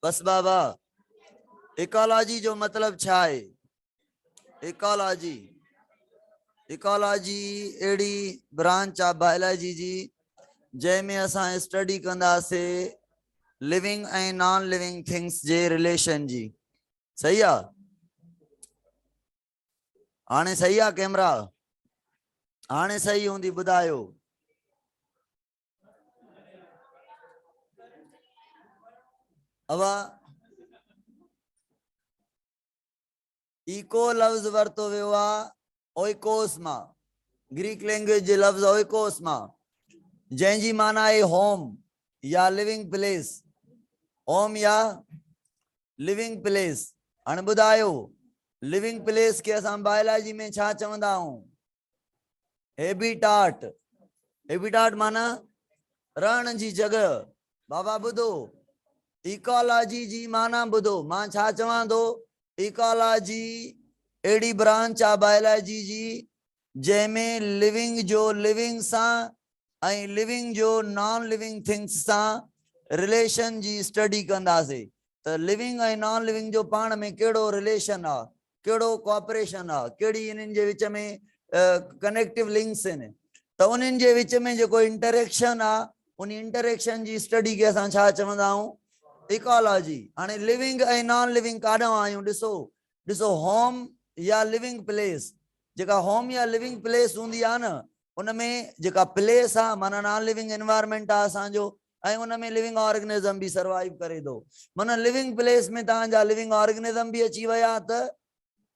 बस बाबा ecology जो मतलब छा है? इकोलॉजी इकोलॉजी एड़ी ब्रांच आ बायोलॉजी जी जैमें असां स्टडी कंदासे living and non living things जे रिलेशन जी। सही आ? हाणे सही आ कैमरा? हाणे सही हूंदी बुधायो। अब इको लफ्ज वरतो वियो आहे ओइकोस मां, ग्रीक लैंग्वेज जे लफ्ज ओइकोस मां, जंहिंजी माना आहे होम या लिविंग प्लेस। होम या लिविंग प्लेस। हाणे ॿुधायो लिविंग प्लेस के असां बायोलॉजी में छा चवंदा आहियूं? हेबिटाट। हेबिटाट माना रहण जी जगह। बाबा ॿुधो इकोलॉजी जी माना ॿुधो, मां छा चवां थो, इकोलॉजी एड़ी ब्रांच आ बायोलॉजी जी जैमें लिविंग जो लिविंग सां ऐं लिविंग जो नॉन लिविंग थिंग्स सां रिलेशन जी स्टडी कंदासीं। तो लिविंग ऐं नॉन लिविंग जो पाण में कहिड़ो रिलेशन आहे, कहिड़ो कोऑपरेशन आहे, कहिड़ी इन्हनि जे विच में कनेक्टिव लिंक्स आहिनि, त उन्हनि जे विच में जेको इंटरेक्शन आहे उन इंटरेक्शन जी स्टडी खे असां छा चवंदा आहियूं? इकोलॉजी। हाणे लिविंग ऐं नॉन लिविंग काॾों आहियूं? ॾिसो ॾिसो होम या लिविंग प्लेस, जेका होम या लिविंग प्लेस हूंदी आहे न, उनमें जेका प्लेस आहे माना नॉन लिविंग एनवायरमेंट आहे असांजो, ऐं उनमें लिविंग ऑर्गेनिज्म भी सर्वाइव करे थो। माना लिविंग प्लेस में तव्हांजा लिविंग ऑर्गेनिज्म भी अची विया त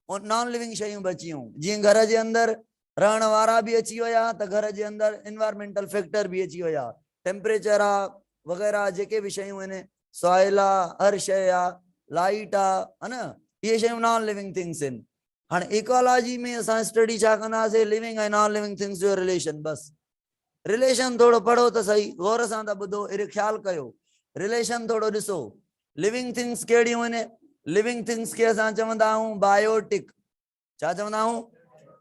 नॉन लिविंग शयूं बि अची वियूं। जीअं घर जे अंदरि रहण वारा भी अची विया त घर जे अंदरि एनवायरमेंटल फैक्टर भी अची विया, टेम्परेचर आहे वग़ैरह जेके भी शयूं आहिनि, सॉइल आहे, हर शइ आहे, लाइट आहे, है न, ये शयूं नॉन लिविंग थिंग्स आहिनि। हाणे इकोलॉजी में असां स्टडी छा कंदासीं? लिविंग ऐं नॉन लिविंग थिंग्स जो रिलेशन। बस रिलेशन थोड़ो पढ़ो त सही, गौर सां था ॿुधो, अहिड़े ख्याल कयो, रिलेशन थोड़ो ॾिसो। लिविंग थिंग्स कहिड़ियूं आहिनि? लिविंग थिंग्स खे असां चवंदा आहियूं बायोटिक। छा चवंदा आहियूं?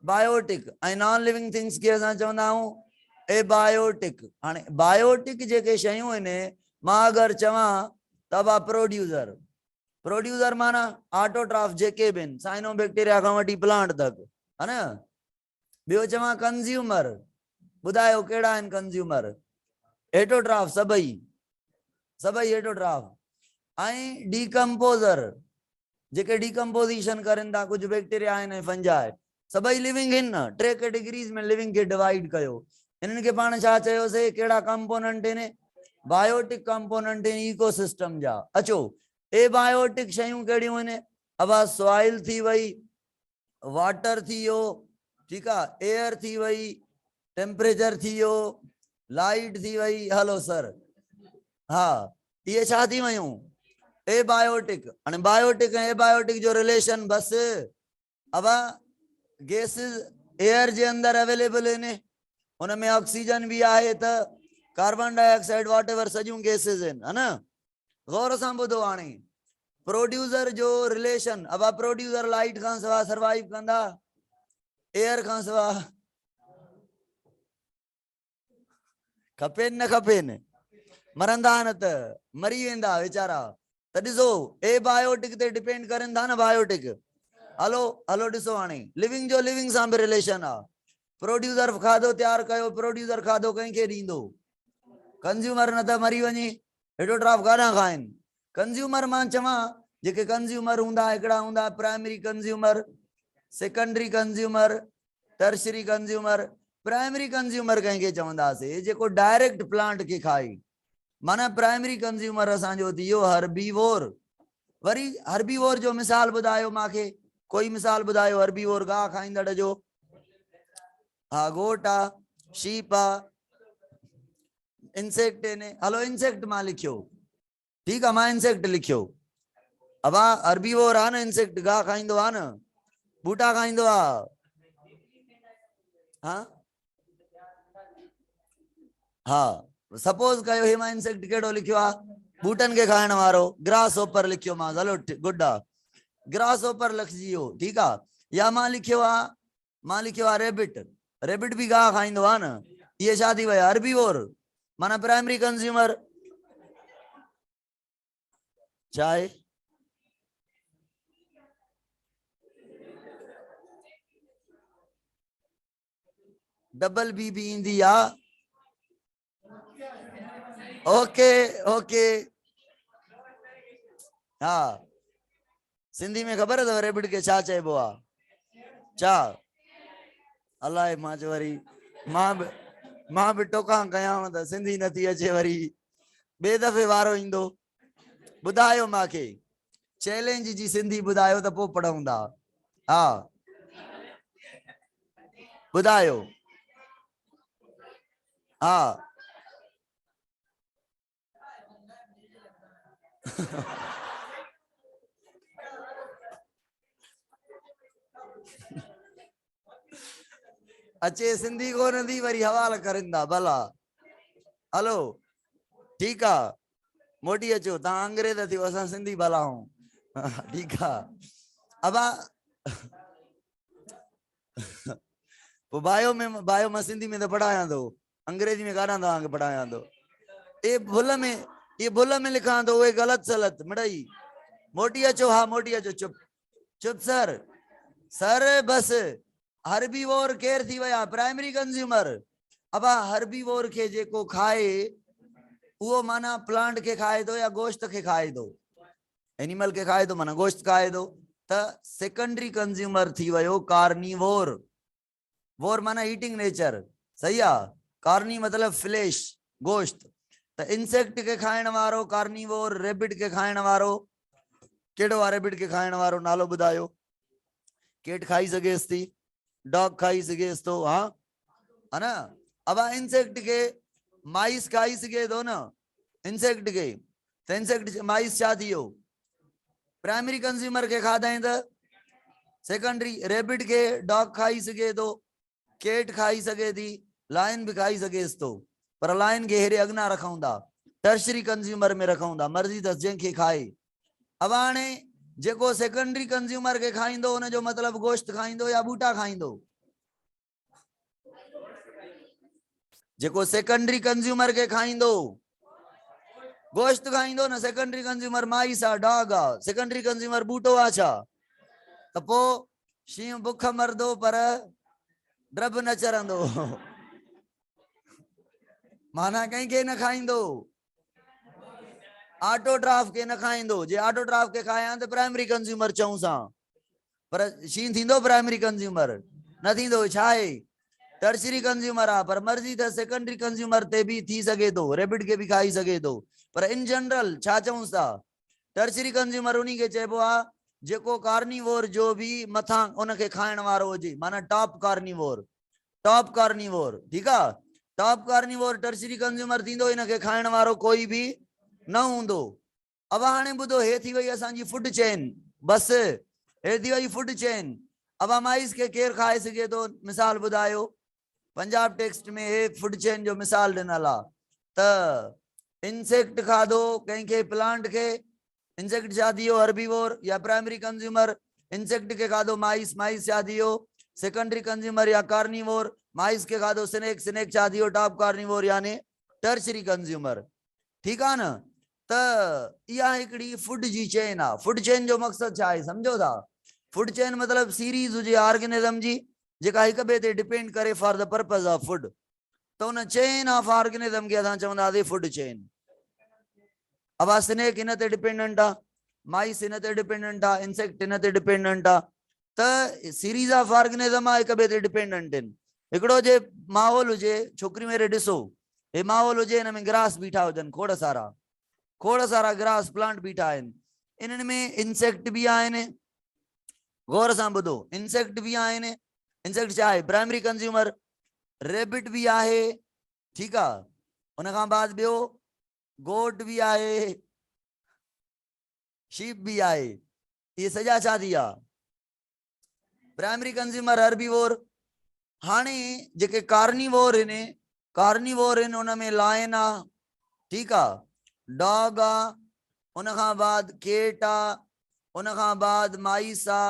बायोटिक। ऐं नॉन लिविंग थिंग्स खे असां चवंदा आहियूं एबायोटिक। हाणे बायोटिक जेके शयूं आहिनि, मां अगरि चवां त बा प्रोड्यूसर, प्रोड्यूसर माना ऑटोट्राफ जेके भी आहिनि, साइनोबैक्टीरिया खां वठी प्लांट तक, है न। ॿियो चवां कंज्यूमर, ॿुधायो कहिड़ा आहिनि कंज्यूमर? हेटोट्राफ, सभई सभई हेटोट्राफ। ऐं डीकम्पोज़र, जेके डीकम्पोजिशन करनि था, कुछ बैक्टीरिया आहिनि, फंजाई, सभई लिविंग आहिनि न। टे कैटेगरीज में लिविंग के डिवाइड कयो। इन्हनि खे पाण छा चयोसीं? कहिड़ा कंपोनेंट आहिनि? बायोटिक कंपोनेंट आहिनि इकोसिस्टम जा। अचो एबायोटिक शयूं कहिड़ियूं आहिनि? अब सॉइल थी वई, वाटर थी वियो, ठीक है, एयर थी वई, टेम्परेचर थी वियो, लाइट थी वई। हलो सर, हाँ, ये छा थी वयूं? एबायोटिक। हाणे बायोटिक ऐं एबायोटिक जो रिलेशन बस। अब गैसेस एयर जे अंदर अवेलेबल आहिनि, उनमें ऑक्सीजन भी आहे त कार्बन डाइऑक्साइड वॉट एवर सजूं गैसेस आहिनि, है न। गौर सां ॿुधो। हाणे प्रोड्यूसर जो रिलेशन, अब प्रोड्यूसर लाइट खां सवा सर्वाइव कंदा? एयर खां सवा खपेनि न खपेनि? मरंदा न त मरी वेंदा वीचारा। त ॾिसो एबायोटिक ते डिपेंड करनि था न बायोटिक। हलो हलो ॾिसो, हाणे लिविंग जो लिविंग सां भी रिलेशन आहे। प्रोड्यूसर खाधो तैयार कयो, प्रोड्यूसर खाधो कंहिंखे ॾींदो? कंज्यूमर न त मरी वञे। हेटोट्राफ काॾां खाइनि? कंज्यूमर मां चवां, जेके कंज्यूमर हूंदा हिकिड़ा हूंदा primary consumer, secondary consumer, tertiary consumer. Primary consumer कंहिंखे चवंदासीं? जेको डायरेक्ट प्लांट खे खाए, माना प्राइमरी कंज्यूमर असांजो थी वियो हर्बीवोर। वरी हर्बीवोर जो मिसाल ॿुधायो मांखे, कोई मिसाल ॿुधायो हर्बीवोर गाह खाईंदड़ जो? हा, गोट आ, शीप आ, इंसेक्ट आहिनि। हलो इंसेक्ट मां लिखियो, ठीक है, मां इंसेक्ट लिखियो। अब हर्बीवोर आ न, इंसेक्ट गाह खाईंदो आ न, बूटा खाईंदो आ। हाँ हाँ, सपोज कयो हे मां इंसेक्ट केड़ो लिखियो आ? बूटन के खाइण वारो, ग्रास होपर लिखियो मां। हलो गुड आ, ग्रास होपर लिखजी वियो, ठीक आ। या मां लिखियो आ रेबिट, रेबिट भी गाह खाईंदो आ न। ये छा थी विया? हर्बीवोर, माना प्राइमरी कंज्यूमर। चाय डबल बी भी ईंदी आहे। ओके ओके हाँ सिंधी में ख़बर अथव रेबिट के छा चइबो आहे? चा अलाए मां चयो वरी मां बि टोकां कयांव त सिंधी नथी अचे वरी ॿिए दफ़े वारो ईंदो। ॿुधायो मूंखे चैलेंज जी सिंधी ॿुधायो त पोइ पढ़ूं था। हा ॿुधायो। हा अचे सिंधी कोन थी वरी हवाल करनि था भला। हलो ठीकु आहे मोटी अचो तव्हां अंग्रेज थियो असां सिंधी भला आहियूं। ठीकु आहे अबा बायो में सिंधी में तो पढ़ाया तो अंग्रेजी में काॾा तव्हांखे पढ़ाया तो। ये भुल में लिखा तो वे गलत सलत मिड़ई मोटी अचो। हाँ मोटी अचो चुप चुप सर सर बस हर्बीवोर केर थी वया प्राइमरी कंज्यूमर। अब हर्बीवोर के जेको खाए वो माना प्लांट के खाए दो या गोश्त के खाए दो एनिमल के खाए दो माना गोश्त खाए दो त सेकेंडरी कंज्यूमर थी वयो कार्निवोर। वोर माना ईटिंग नेचर सही है। कार्नी मतलब फ्लैश गोश्त त इंसेक्ट के खाइण वारो कार्निवोर रेबिट के खाइण वारो केड़ो आ रेबिट के खाइण वारो नालो बुधायो। केट खाई सकेस थी डॉग खाई सकेस तो हाँ है ना। अब इंसेक्ट के माइस खाई सके दो ना इंसेक्ट के तो इंसेक्ट माइस छा थियो प्राइमरी कंज्यूमर के खादाई त सेकेंडरी रेबिट के डॉग खाई सके तो केट खाई सके थी लाइन भी खाई सकेस तो पर लाइन के हेरे अगना रखूं था टर्शरी कंज्यूमर में रखूं था मर्जी दस जंहिंखे खाए। अब हाणे जेको सेकेंडरी कंज्यूमर के खाइंदो उन जो मतलब गोश्त खाइंदो या बूटा खाइंदो। जेको सेकेंडरी कंज्यूमर के खाइंदो गोश्त खाइंदो न सेकेंडरी कंज्यूमर माइस आ डॉग आ सेकेंडरी कंज्यूमर बूटो आ छा त पो शींह बुख मरदो पर ड्रब न चरंदो। माना कहीं के न खाइंदो ऑटोट्राफ के न खाइंदो जे ऑटोट्राफ के खाया तो प्राइमरी कंज्यूमर चऊं सा पर शींह थींदो प्राइमरी कंज्यूमर न थींदो छा है टर्शरी कंज्यूमर आ पर मर्जी त सेकेंडरी कंज्यूमर ते भी थी सके तो रेबिट के भी खाई सके तो पर इन जनरल छा चऊं सा टर्शरी कंज्यूमर उन्हीं के चइबो आ जेको कार्निवोर जो भी मथा उनके खाइण वारो हुजे माना टॉप कार्निवोर ठीक है। टॉप कार्निवोर टर्शरी कंज्यूमर थींदो इनके खाइण वारो कोई भी न हूंदो। अब हाणे ॿुधो हे थी वई असांजी फूड चेन बस हे थी वई फूड चेन। अब माइस के केर खाए सके तो मिसाल ॿुधायो पंजाब टेक्स्ट में हे फूड चेन जो मिसाल ॾिनल आहे त इंसेक्ट खाधो कंहिंखे प्लांट के इंसेक्ट छा थियो हर्बीवोर या प्राइमरी कंज्यूमर इंसेक्ट के खाधो माइस छा थियो सेकेंडरी कंज्यूमर या कार्निवोर माइस के खाधो स्नेक छा थियो टॉप कार्निवोर यानी टर्शरी कंज्यूमर। ठीक है न त इहा हिकड़ी फूड जी चेन आ। फूड चेन जो मकसद छा आहे समझो था फूड चेन मतलब सीरीज हुजे ऑर्गेनिज्म जी जेका हिक ॿिए ते डिपेंड करे for the purpose of food तो उन चेन ऑफ ऑर्गेनिज्म के असां चवंदासीं फूड चेन। अब स्नेक इन ते डिपेंडेंट आ माइस इन ते डिपेंडेंट आ इंसेक्ट इन ते डिपेंडेंट आ त सीरीज ऑफ ऑर्गेनिज्म आ हिक ॿिए ते डिपेंडेंट आहिनि। हिकिड़ो जे माहौल हुजे छोकिरी मेरे ॾिसो हे माहौल हुजे हिन में ग्रास बीठा हुजनि खोड़ सारा ग्रास प्लांट बीठा आहिनि इन्हनि में इंसेक्ट भी आहिनि गौर सां ॿुधो इंसेक्ट भी आहिनि इंसेक्ट छा आहे प्राइमरी कंज्यूमर रेबिट भी आहे ठीक आहे उन खां बाद ॿियो गोट भी आहे शीप भी आहे ये सॼा छा थी विया प्राइमरी कंज्यूमर हर्बीवोर। हाणे जेके कार्निवोर आहिनि उन में लायन आ ठीक आहे डॉग आ उन खां बाद केट आ उन खां बाद माइस आ।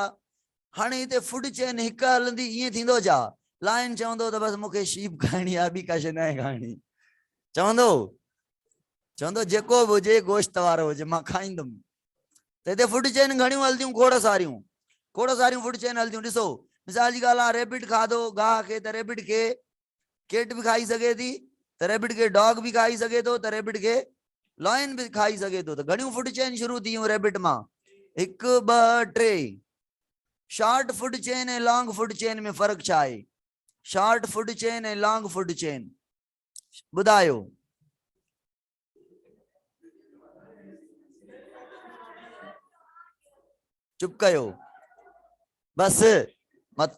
हाणे हिते फूड चेन हिकु हलंदी ईअं थींदो छा लायन चवंदो त बस मूंखे शीप खाइणी आहे ॿी का शइ न खाइणी चवंदो जेको बि हुजे गोश्त वारो हुजे मां खाईंदुमि ते फूड चेन घणियूं हलदियूं, खोड़ सारियूं फूड चेन हलदियूं। ॾिसो मिसाल जी ॻाल्हि आहे, रेबिट खाधो गाह खे, त रेबिट खे केट भी खाई सके थी, त रेबिट खे डॉग भी खाई सके थो, त रेबिट खे लॉयन भी खाई सके थो। त घणियूं फूड चेन शुरू थियूं रेबिट मां, 1 2 3। शॉर्ट फूड चेन ऐं लॉन्ग फूड चेन में फर्क छा आहे? शॉर्ट फूड चेन ऐं लॉन्ग फूड चेन ॿुधायो। चुप कयो बस मत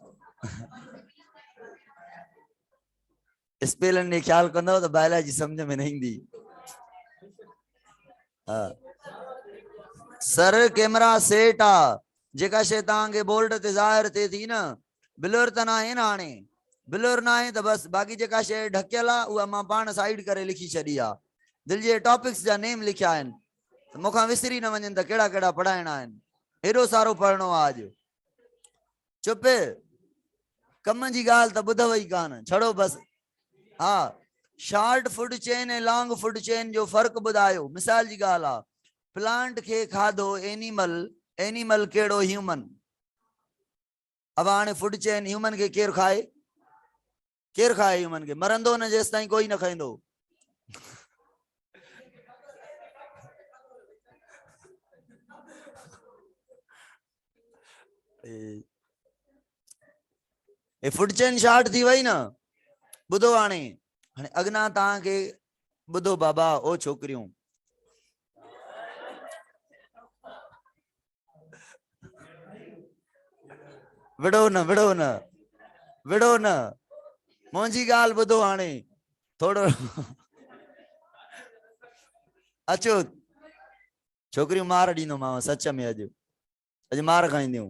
स्पेलन ने ख्याल कंदो तो बायोलॉजी समझ में न ईंदी। सर कैमरा सेट आ, जेका शे तांगे बोर्ड ते ज़ाहिर थे थी न, ब्लर त ना है ना, हाने ब्लर ना है, तो बस बाकी जेका शे ढकियल आ उहा मां पाण साइड करे लिखी छड़ी आ। दिल जे टॉपिक्स जा नेम लिखिया आहिनि, मूंखां विसरी न वञनि त कहिड़ा कहिड़ा पढ़ाइणा आहिनि। हेॾो सारो पढ़णो आहे अॼु। चुप, कम जी ॻाल्हि त ॿुधव ई कान, छड़ो बस। हाँ, शॉर्ट फूड चेन ऐं लॉन्ग फूड चेन जो फर्क ॿुधायो। मिसाल जी ॻाल्हि आहे, प्लांट के खाधो एनिमल, एनिमल केड़ो ह्यूमन। अब हाणे फूड चेन ह्यूमन के केर खाए, केर खाए ह्यूमन के, मरंदो न जेस ताईं कोई न खाइंदो। ए फूड चेन शॉर्ट थी वई न। ॿुधो हाणे, हाणे अगना तव्हांखे ॿुधो बाबा ओ छोकरियूं, विड़ो न विड़ो न विड़ो न, मुंहिंजी ॻाल्हि ॿुधो हाणे थोड़ो। अचो छोकरियूं मार ॾींदोमांव सच में, अॼु अॼु मार खाईंदियूं।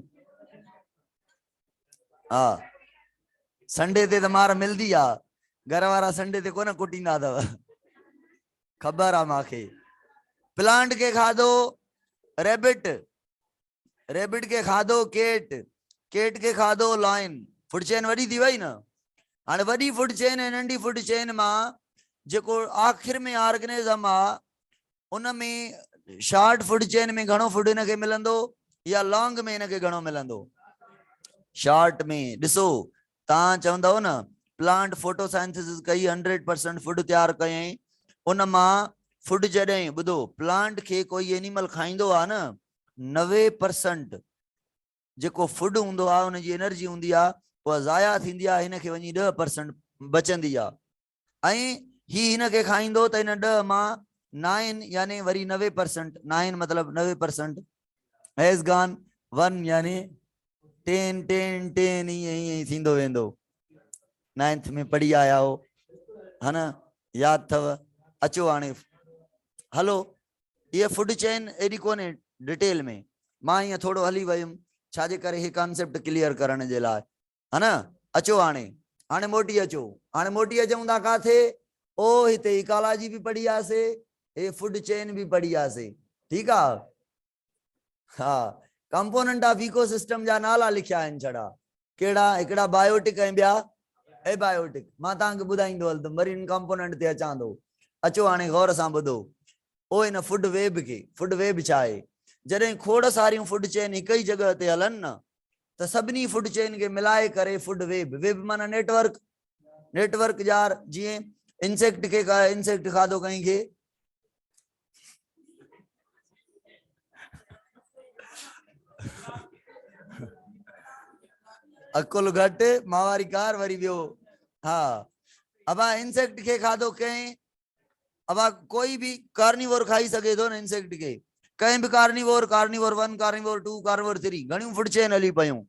हाँ, संडे ते त मार मिलदी आ, घर वारा संडे ते कोन कुटींदा अथव, खबर आ मांखे। प्लांट के खाधो रेबिट, रेबिट के खाधो केट, केट के खाधो लॉयन। फूड चेन वडी थी वई न। हाणे वडी फूड चेन ऐं नंढी फूड चेन मां जेको आखिर में ऑर्गेनिज्म आ, उन में शॉर्ट फूड चेन में घणो फूड इनके मिलंदो, या लॉन्ग में इनके घणो मिलंदो? शॉर्ट में। ॾिसो तव्हां चवंदव न प्लांट फोटोसाइंथिसिस कई 100% फूड तैयार कयईं, उन मां फूड जॾहिं ॿुधो प्लांट खे कोई एनिमल खाईंदो आहे न, 90% जेको फूड हूंदो आहे, उनजी एनर्जी हूंदी आहे, उहा ज़ाया थींदी आहे, हिनखे वञी 10% बचंदी आहे। ऐं ही हिनखे खाईंदो त हिन 10 मां 9 यानी वरी 90%, 9 मतलब 90% हैज़ गॉन 1 यानी 10 10 10 ईअं थींदो वेंदो। 9th में पढ़ी आया हो, है ना, याद थव। अचो हाणे हलो, ये फूड चेन एडी कोने डिटेल में, मां ईअं थोड़ो हली वयुमि छाजे करे हे कॉन्सेप्ट क्लियर करण जे लाइ, है ना। अचो हाणे हाणे मोटी अचो, हाणे मोटी अचूं था काथे? ओ हिते इकोलॉजी भी पढ़ी आसे, हे फूड चेन भी पढ़ी आसे, ठीक आहे। हाँ, कंपोनेंट ऑफ इकोसिस्टम जा नाला लिखिया आहिनि छड़ा, केड़ा? हिकड़ा बायोटिक ऐं ॿिया एबायोटिक। मां तव्हांखे ॿुधाईंदो हलंदुमि, वरी इन कंपोनेंट ते अचां थो। अचो हाणे गौर सां ॿुधो, ओ इन फूड वेब खे, फूड वेब छा आहे? जॾहिं खोड़ सारियूं फूड चेन हिक ई जगह ते हलन न, त सभिनी फूड चेन के मिलाए करे फूड वेब, वेब माना नेटवर्क, नेटवर्क यार। जीअं इंसेक्ट के इंसेक्ट खाधो कंहिंखे, अकुल घट मावारी कार वरी ॿियो। हाँ, अब इंसेक्ट के खाधो कहीं, अब कोई भी कार्निवोर खाई सके थो न इंसेक्ट के, कहीं भी कार्निवोर, कार्निवोर 1, कार्निवोर 2, कार्निवोर 3, घणियूं फूड चेन हली पयूं,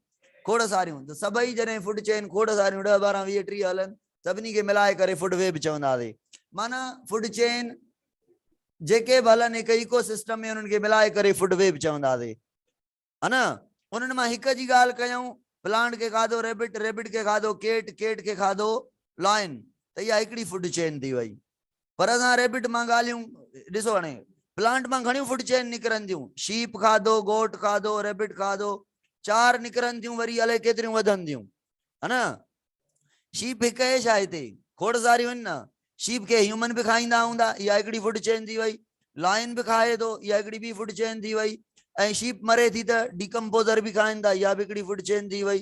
खोड़ सारियूं। त सभई जॾहिं फूड चेन खोड़ सारियूं 10 12 20 30 हलन, सभिनी खे मिलाए करे फूड वेब चवंदासीं। माना फूड चेन जेके बि हलन हिक इकोसिस्टम में, उन्हनि खे मिलाए करे फूड वेब चवंदासीं, है ना। उन्हनि मां हिक जी ॻाल्हि कयूं, प्लांट के खाधो रेबिट, रेबिट के खाधो केट, केट के खाधो लॉयन, त इहा हिकिड़ी फूड चेन थी वई। पर असां रेबिट मां ॻाल्हियूं ॾिसो, हाणे प्लांट मां घणियूं फूड चेन निकिरनि थियूं, शीप खाधो, गोट खाधो, रेबिट खाधो, 4 निकिरनि थियूं, वरी अलाए केतिरियूं वधनि थियूं, है ना। शीप हिक आहे छा हिते, खोड़ सारियूं आहिनि न। शीप के ह्यूमन भी खाईंदा हूंदा, इहा हिकिड़ी फूड चेन थी वई। लॉयन भी खाए थो, इहा हिकिड़ी ॿी फूड चेन थी वई। ऐं शीप मरे थी त डिकम्पोज़र बि खाइनि था, इहा बि हिकिड़ी फूड चेन थी वई।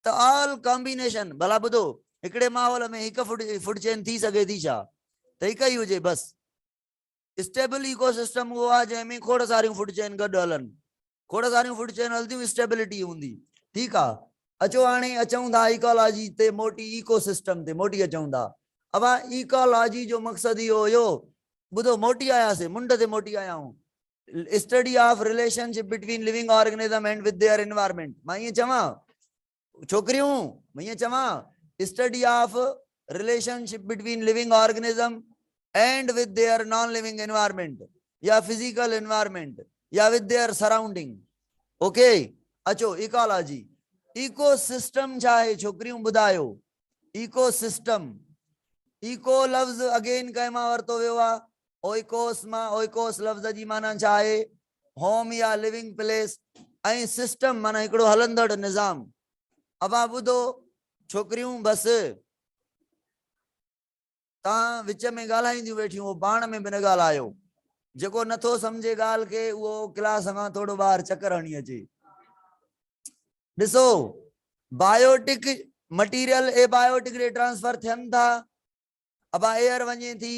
त ऑल कॉम्बिनेशन, भला ॿुधो, हिकिड़े माहौल में हिकु फूड चेन थी सघे थी छा? त हिकु ई हुजे बस। स्टेबल इकोसिस्टम उहो आहे जंहिंमें खोड़ सारियूं फूड चेन गॾु हलनि, खोड़ सारियूं फूड चेन हलंदियूं, स्टेबिलिटी हूंदी। ठीकु आहे, अचो हाणे अचूं था इकोलॉजी ते, मोटी इकोसिस्टम ते मोटी अचूं था। अब इकोलॉजी जो मक़सदु इहो हुयो, ॿुधो मोटी आयासीं, मुंड ते मोटी आया आहियूं। Study of relationship between living organism and with their environment. मां ईअं चवां छोकिरियूं, मां ईअं चवां study of relationship between living organism and with their non living environment, या फिजिकल एनवायरनमेंट, या विद देयर सराउंडिंग। ओके, अचो इकोलॉजी। इकोसिस्टम छा आहे छोकिरियूं ॿुधायो? इकोसिस्टम, इको लफ्ज़ अगेन कंहिं मां वरितो वियो आहे? ओइकोस मां। ओइकोस लफ्ज़ जी माना छा आहे? होम या लिविंग प्लेस, ऐं सिस्टम माना हिकिड़ो हलंदड़ निज़ाम। अब ॿुधो छोकिरियूं, बस तव्हां विच में ॻाल्हाईंदियूं वेठियूं, उहो पाण में बि न ॻाल्हायो। जेको नथो सम्झे ॻाल्हि खे उहो क्लास खां थोरो ॿाहिरि चकर हणी अचे। ॾिसो, बायोटिक मटीरियल एबायोटिक ॾे ट्रांसफर थियनि था। अब एयर वञे थी,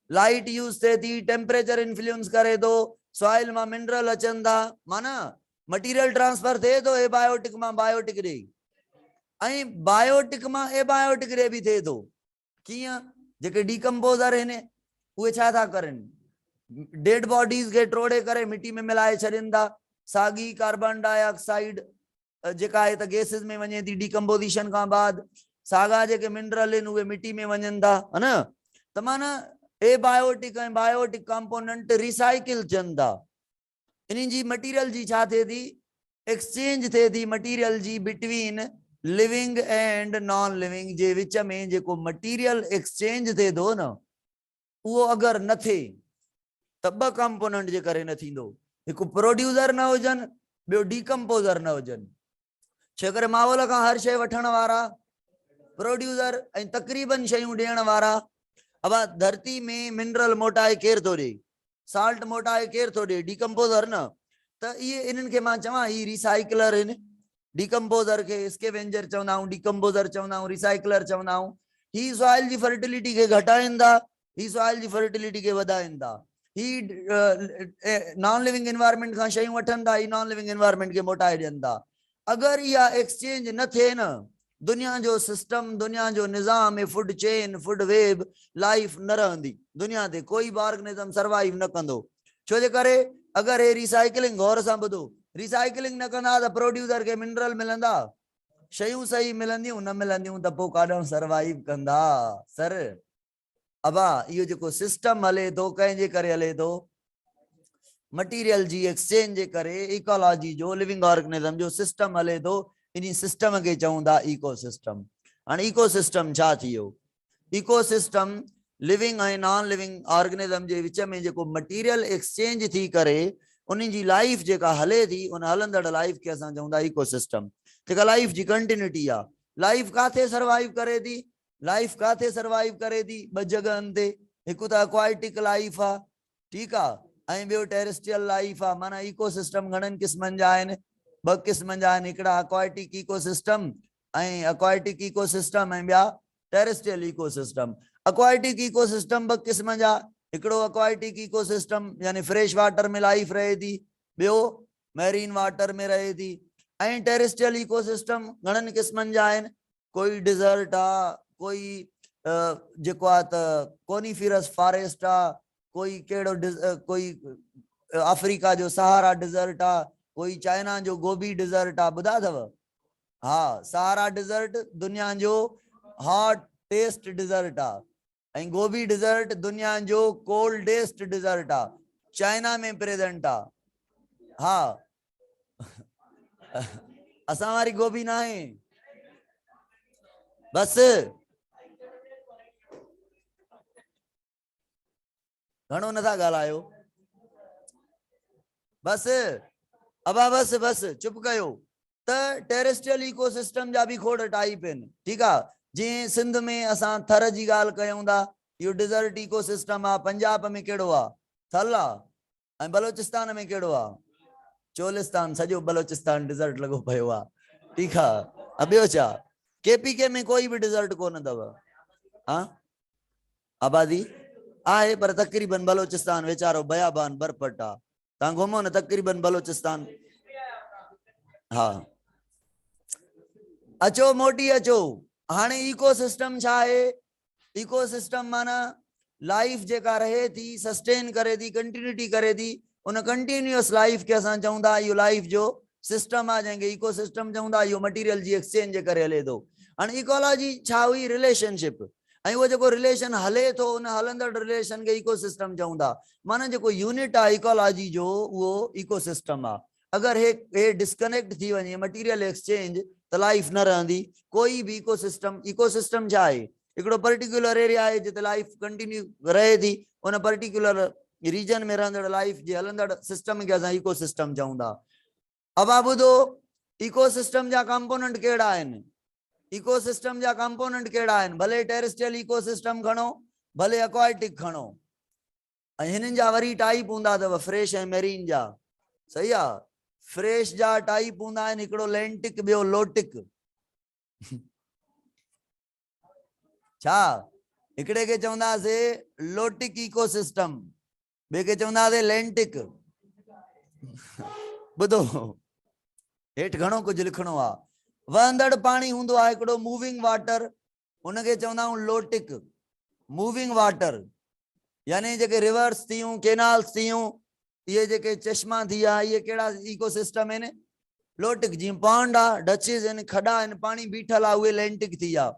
लाइट यूज़ थिए थी, टेम्परेचर इन्फ्लुएंस करे थो, सॉइल मां मिनरल अचनि था, माना मटीरियल ट्रांसफर थिए थो एबायोटिक मां बायोटिक ॾे, ऐं बायोटिक मां एबायोटिक ॾे बि थिए थो। कीअं? जेके डिकम्पोज़र आहिनि उहे छा था करनि? डेड बॉडीज़ खे टोड़े करे मिट्टी में मिलाए छॾनि था। साॻी कार्बन डाइऑक्साइड जेका आहे त गैसिस में वञे थी डिकम्पोजिशन खां बाद, साॻा जेके मिनरल आहिनि उहे मिट्टी में वञनि था, है न? त माना एबायोटिक ऐं बायोटिक कंपोनेंट रिसाइकिल थियनि था। इन जी मटीरियल जी छा थिए थी? एक्सचेंज थिए थी मटीरियल जी between living and non living जे विच में। जेको मटीरियल एक्सचेंज थिए थो न, उहो अगरि न थिए त ॿ कंपोनेंट जे करे न थींदो। हिकु प्रोड्यूसर न हुजनि, ॿियो डिकम्पोज़र न हुजनि। छो करे माहौल खां हर शइ वठण वारा प्रोड्यूसर ऐं तक़रीबन शयूं ॾियण वारा। अब धरती में मिनरल मोटाए केरु थो ॾे? साल्ट मोटाए केरु थो ॾे? डिकम्पोज़र न। त इहे इन्हनि खे मां चवां ही रिसाइकलर आहिनि। डिकम्पोज़र खे स्केवेंजर चवंदा आहियूं, डिकम्पोज़र चवंदा आहियूं, रिसाइकलर चवंदा आहियूं। ही सॉइल जी फर्टिलिटी खे घटाइनि था, ही सॉइल जी फर्टिलिटी खे वधाइनि था। ही नॉन लिविंग एनवायरनमेंट खां शयूं वठनि था, ही नॉन लिविंग एनवायरनमेंट खे मोटाए ॾियनि था। अगरि इहा एक्सचेंज न थिए न, दुनिया जो सिस्टम, दुनिया जो निज़ाम, food chain, food web, life न रहंदी। दुनिया ते कोई बि ऑर्गेनिज्म सर्वाइव न कंदो। छो जे करे अगरि हे रिसाइकलिंग, गौर सां ॿुधो, रिसाइकलिंग न कंदा त प्रोड्यूसर खे मिनरल मिलंदा, शयूं सही मिलंदियूं, न मिलंदियूं त पोइ काॾों सर्वाइव कंदा सर। अब इहो जेको सिस्टम हले थो, कंहिंजे करे हले थो? मटीरियल जी एक्सचेंज जे करे। इकोलॉजी जो, लिविंग ऑर्गेनिज्म जो सिस्टम हले थो, इन सिस्टम खे चऊं था इकोसिस्टम। हाणे इकोसिस्टम छा थी वियो? इकोसिस्टम लिविंग ऐं नॉन लिविंग ऑर्गेनिज्म जे विच में जेको मटीरियल एक्सचेंज थी करे उन जी लाइफ जेका हले थी, उन हलंदड़ लाइफ खे असां चऊं था इकोसिस्टम। जेका लाइफ जी कंटिन्यूटी आहे। लाइफ काथे सर्वाइव करे थी? लाइफ काथे सर्वाइव करे थी? ॿ जॻहनि ते। हिकु त एक्वाटिक लाइफ आहे, ठीकु आहे, ऐं ॿियो टेरेस्ट्रियल लाइफ आहे। माना इकोसिस्टम घणनि क़िस्मनि जा आहिनि? ॿ क़िस्मनि जा आहिनि। हिकिड़ा एक्वाटिक इकोसिस्टम ऐं एक्वाटिक इकोसिस्टम, ऐं ॿिया टेरेस्ट्रियल इकोसिस्टम। एक्वाटिक इकोसिस्टम ॿ क़िस्म जा। हिकिड़ो एक्वाटिक इकोसिस्टम यानी फ्रेश वाटर में लाइफ रहे थी, ॿियो मैरीन वाटर में रहे थी। ऐं टेरेस्ट्रियल इकोसिस्टम घणनि क़िस्मनि जा आहिनि। कोई डिज़र्ट आहे, कोई जेको आहे त कोनीफिरस फॉरेस्ट आहे, कोई कहिड़ो कोई अफ्रीका जो सहारा डिज़र्ट आहे, कोई चाइना जो गोबी डिज़र्ट आहे। ॿुधा अथव? हा, सहारा डिज़र्ट दुनिया जो हॉटेस्ट डिज़र्ट आहे, ऐं गोबी डिज़र्ट दुनिया जो कोल्डेस्ट डिज़र्ट आहे, चाइना में प्रेजेंट आहे। हा असां वारी गोबी न आहे। बस घणो नथा ॻाल्हायो। बस अब बस बस चुप कयो। त टेरेस्ट्रियल इकोसिस्टम जा बि खोड़ टाइप आहिनि, ठीकु आहे। जीअं सिंध में असां थर जी ॻाल्हि कयूं था, इहो डिज़र्ट इकोसिस्टम आहे। पंजाब में कहिड़ो आहे? थल आहे। ऐं बलोचिस्तान में कहिड़ो आहे? चोलिस्तान सजो बलोचिस्तान डिजर्ट लगो पयो आ। ठीक है, अबियो चा केपीके में कोई भी डिजर्ट कोन दव। हाँ आबादी आहे पर तकरीबन बलोचिस्तान वेचारो बयाबान बरपटा ता घुमो न तकरीबन बलोचिस्तान। हाँ अचो मोटी अचो। हाणे इकोसिस्टम छा है? इकोसिस्टम माना लाइफ जेका रहे थी सस्टेन करे थी कंटिन्यूटी करे थी उन कंटिन्यूअस लाइफ के असां चवंदा इहो लाइफ जो सिस्टम आहे जंहिंखे इकोसिस्टम चवंदा। इहो मटीरियल जी एक्सचेंज जे करे हले थो। हाणे इकोलॉजी छा हुई? रिलेशनशिप। ऐं उहो जेको रिलेशन हले थो उन हलंदड़ रिलेशन खे इकोसिस्टम चवंदा। माना जेको यूनिट आहे इकोलॉजी जो उहो इकोसिस्टम आहे। अगर हे डिस्कनेक्ट थी वञे मटीरियल एक्सचेंज त लाइफ न रहंदी कोई भी इकोसिस्टम। इकोसिस्टम छा आहे? हिकिड़ो पर्टिकुलर एरिया आहे जिते लाइफ कंटिन्यू रहे थी उन पर्टिकुलर रीजन में रहंदड़ लाइफ जे हलंदड़ सिस्टम खे असां इकोसिस्टम चवंदा। अब आप ॿुधो इकोसिस्टम जा कंपोनेंट कहिड़ा आहिनि? इकोसिस्टम जा कंपोनेंट कहिड़ा आहिनि? भले टेरेस्ट्रियल इकोसिस्टम खणो भले एक्वाटिक खणो ऐं हिननि जा वरी टाइप हूंदा अथव फ्रेश ऐं मेरीन जा। सही आहे। फ्रेश जा टाइप हूंदा आहिनि हिकिड़ो लैंटिक ॿियो लोटिक। छा हिकिड़े खे चवंदासीं लोटिक इकोसिस्टम ॿिए खे चवंदासीं लैंटिक। ॿुधो हेठि घणो कुझु लिखणो आहे। वहंदड़ पाणी हूंदो आहे हिकिड़ो मूविंग वाटर उनखे चवंदा आहियूं लोटिक। मूविंग वाटर यानी जेके रिवर्स थियूं केनाल्स थियूं ये जेके चश्मा थी विया इहे कहिड़ा इकोसिस्टम आहिनि? लोटिक। जीअं पॉन्ड आहे डचेस आहिनि खॾा आहिनि पाणी बीठल आहे उहे लैंटिक थी विया।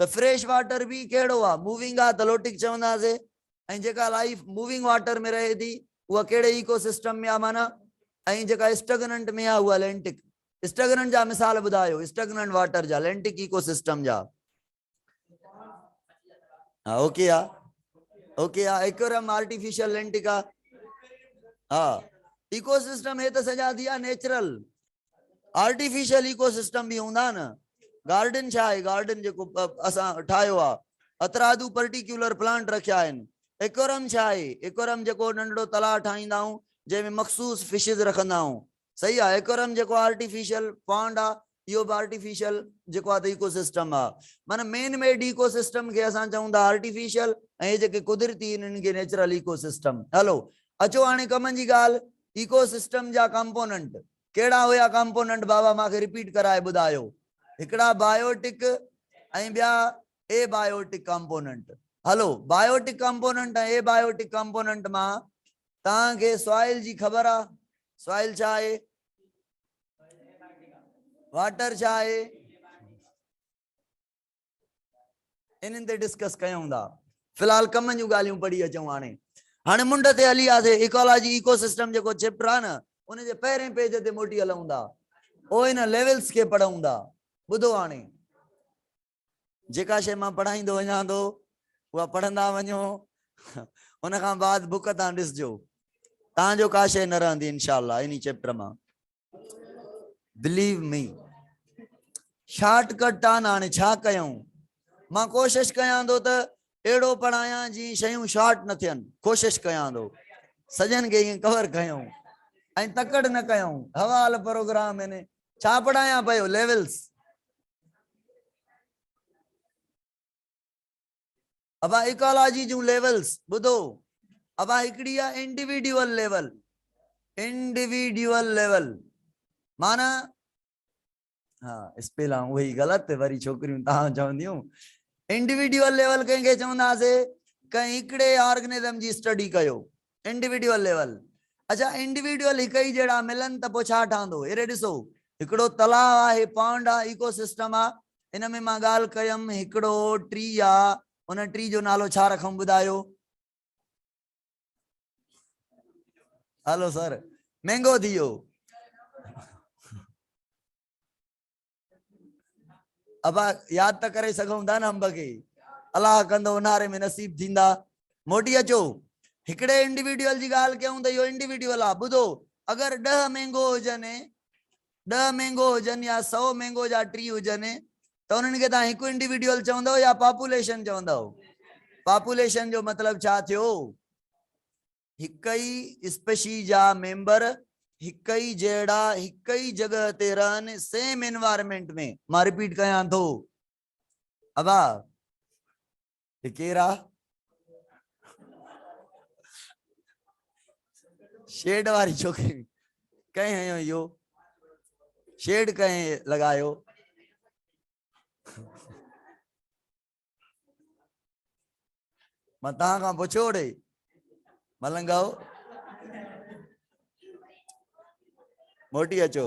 त फ्रेश वाटर भी कहिड़ो आहे? मूविंग आहे त लोटिक चवंदासीं। ऐं जेका लाइफ मूविंग वाटर में रहे थी उहा कहिड़े इकोसिस्टम में आहे माना? ऐं जेका स्टगनेंट में आहे उहा लैंटिक। स्टगनेंट जा मिसाल ॿुधायो स्टगनेंट वाटर जा लैंटिक इकोसिस्टम जा। हाँ ओके आहे ओके आहे। एक्वेरियम आर्टिफिशियल लैंटिक आहे। हाँ इकोसिस्टम हे त सॼा थी विया नेचुरल। आर्टिफिशियल इकोसिस्टम भी हूंदा न। गार्डन छा आहे? गार्डन जेको असां ठाहियो आहे अतरादू पर्टिकुलर प्लांट रखिया आहिनि। एक्वेरियम छा आहे? एक्वेरियम जेको नंढड़ो तलाउ ठाहींदा आहियूं जंहिंमें मखसूस फिशिस रखंदा आहियूं। सही आहे। एक्वेरियम जेको आर्टिफिशियल पॉन्ड आहे इहो बि आर्टिफिशियल जेको आहे त इकोसिस्टम आहे। माना मेन मेड इकोसिस्टम खे असां चऊं था आर्टिफिशियल ऐं जेके कुदरती इन्हनि खे नेचुरल इकोसिस्टम। हलो अचो हाणे कमनि जी ॻाल्हि। इकोसिस्टम जा कंपोनेंट कहिड़ा हुया? कंपोनेंट बाबा मूंखे रिपीट कराए ॿुधायो। हिकिड़ा बायोटिक ऐं ॿिया ए बायोटिक कंपोनेंट। हलो बायोटिक कंपोनेंट ऐं ए बायोटिक कंपोनेंट मां तव्हांखे सॉइल जी ख़बर आहे? सॉइल छा आहे? वाटर छा आहे? इन्हनि ते डिस्कस कयूं था। फिलहाल कम जूं ॻाल्हियूं पढ़ी अचूं। हाणे मुंड ते हली वियासीं। इकोलॉजी इकोसिस्टम जेको चैप्टर आहे न उनजे पहिरें पेज ते मोटी हलूं था। पोइ इन लेवल्स खे पढ़ूं था। ॿुधो हाणे जेका शइ मां पढ़ाईंदो वञा थो उहा पढ़ंदा वञो उन खां बाद बुक तां ॾिसजो तव्हांजो का शइ न रहंदी इंशाअल्लाह इन चैप्टर मां। बिलीव मी शॉर्टकट आहे न। हाणे छा कयूं? मां कोशिश कयां थो त अहिड़ो पढ़ायां जी शयूं शॉर्ट न थियनि। कोशिश कयां थो सॼनि खे ईअं कवर कयूं ऐं तकड़ न कयूं। हवाल प्रोग्राम आहिनि। छा पढ़ायां पियो? लेवल्स। अब इकोलॉजी जूं लेवल्स ॿुधो। अब हिकिड़ी आहे इंडिविजुअल लेवल। इंडिविजुअल लेवल माना हाँ स्पेलिंग वही गलत है वरी छोकरियूं तव्हां चवंदियूं। इंडिविजुअल लेवल कंहिंखे चवंदासीं? कंहिं हिकिड़े ऑर्गेनिज्म जी स्टडी कयो इंडिविजुअल लेवल। अच्छा इंडिविजुअल हिक ई जहिड़ा मिलन त पोइ छा ठहंदो? हेरे ॾिसो हिकिड़ो तलाउ आहे पॉन्ड आहे इकोसिस्टम आहे। इन में मां ॻाल्हि कयमि हिकिड़ो ट्री आहे उन ट्री जो नालो छा रखूं ॿुधायो? हलो सर मैंगो थी वियो। अब याद त करे सघूं था न अंब खे। अलाह कंदो उन्हारे में नसीब थींदा। मोटी अचो हिकिड़े इंडिविजुअल जी ॻाल्हि कयूं त इहो इंडिविजुअल आहे। ॿुधो अगरि 10 मैंगो हुजनि 10 मैंगो हुजनि या 100 मैंगो जा ट्री हुजनि त उन्हनि खे तव्हां हिकु इंडिविजुअल चवंदव या पॉपुलेशन चवंदव? पॉपुलेशन जो मतिलब छा थियो? हिक ई स्पेशीज जा मेंबर हिक ही जहिड़ा हिक ही जगह ते रहनि सेम एनवायरमेंट में। मां रिपीट कयां थो, अबा केरा शेड वारी छोकरी कहीं हयो यो शेड कहीं लगायो। मां तहां खां पुछो रे मलंगाओ मोटी अचो।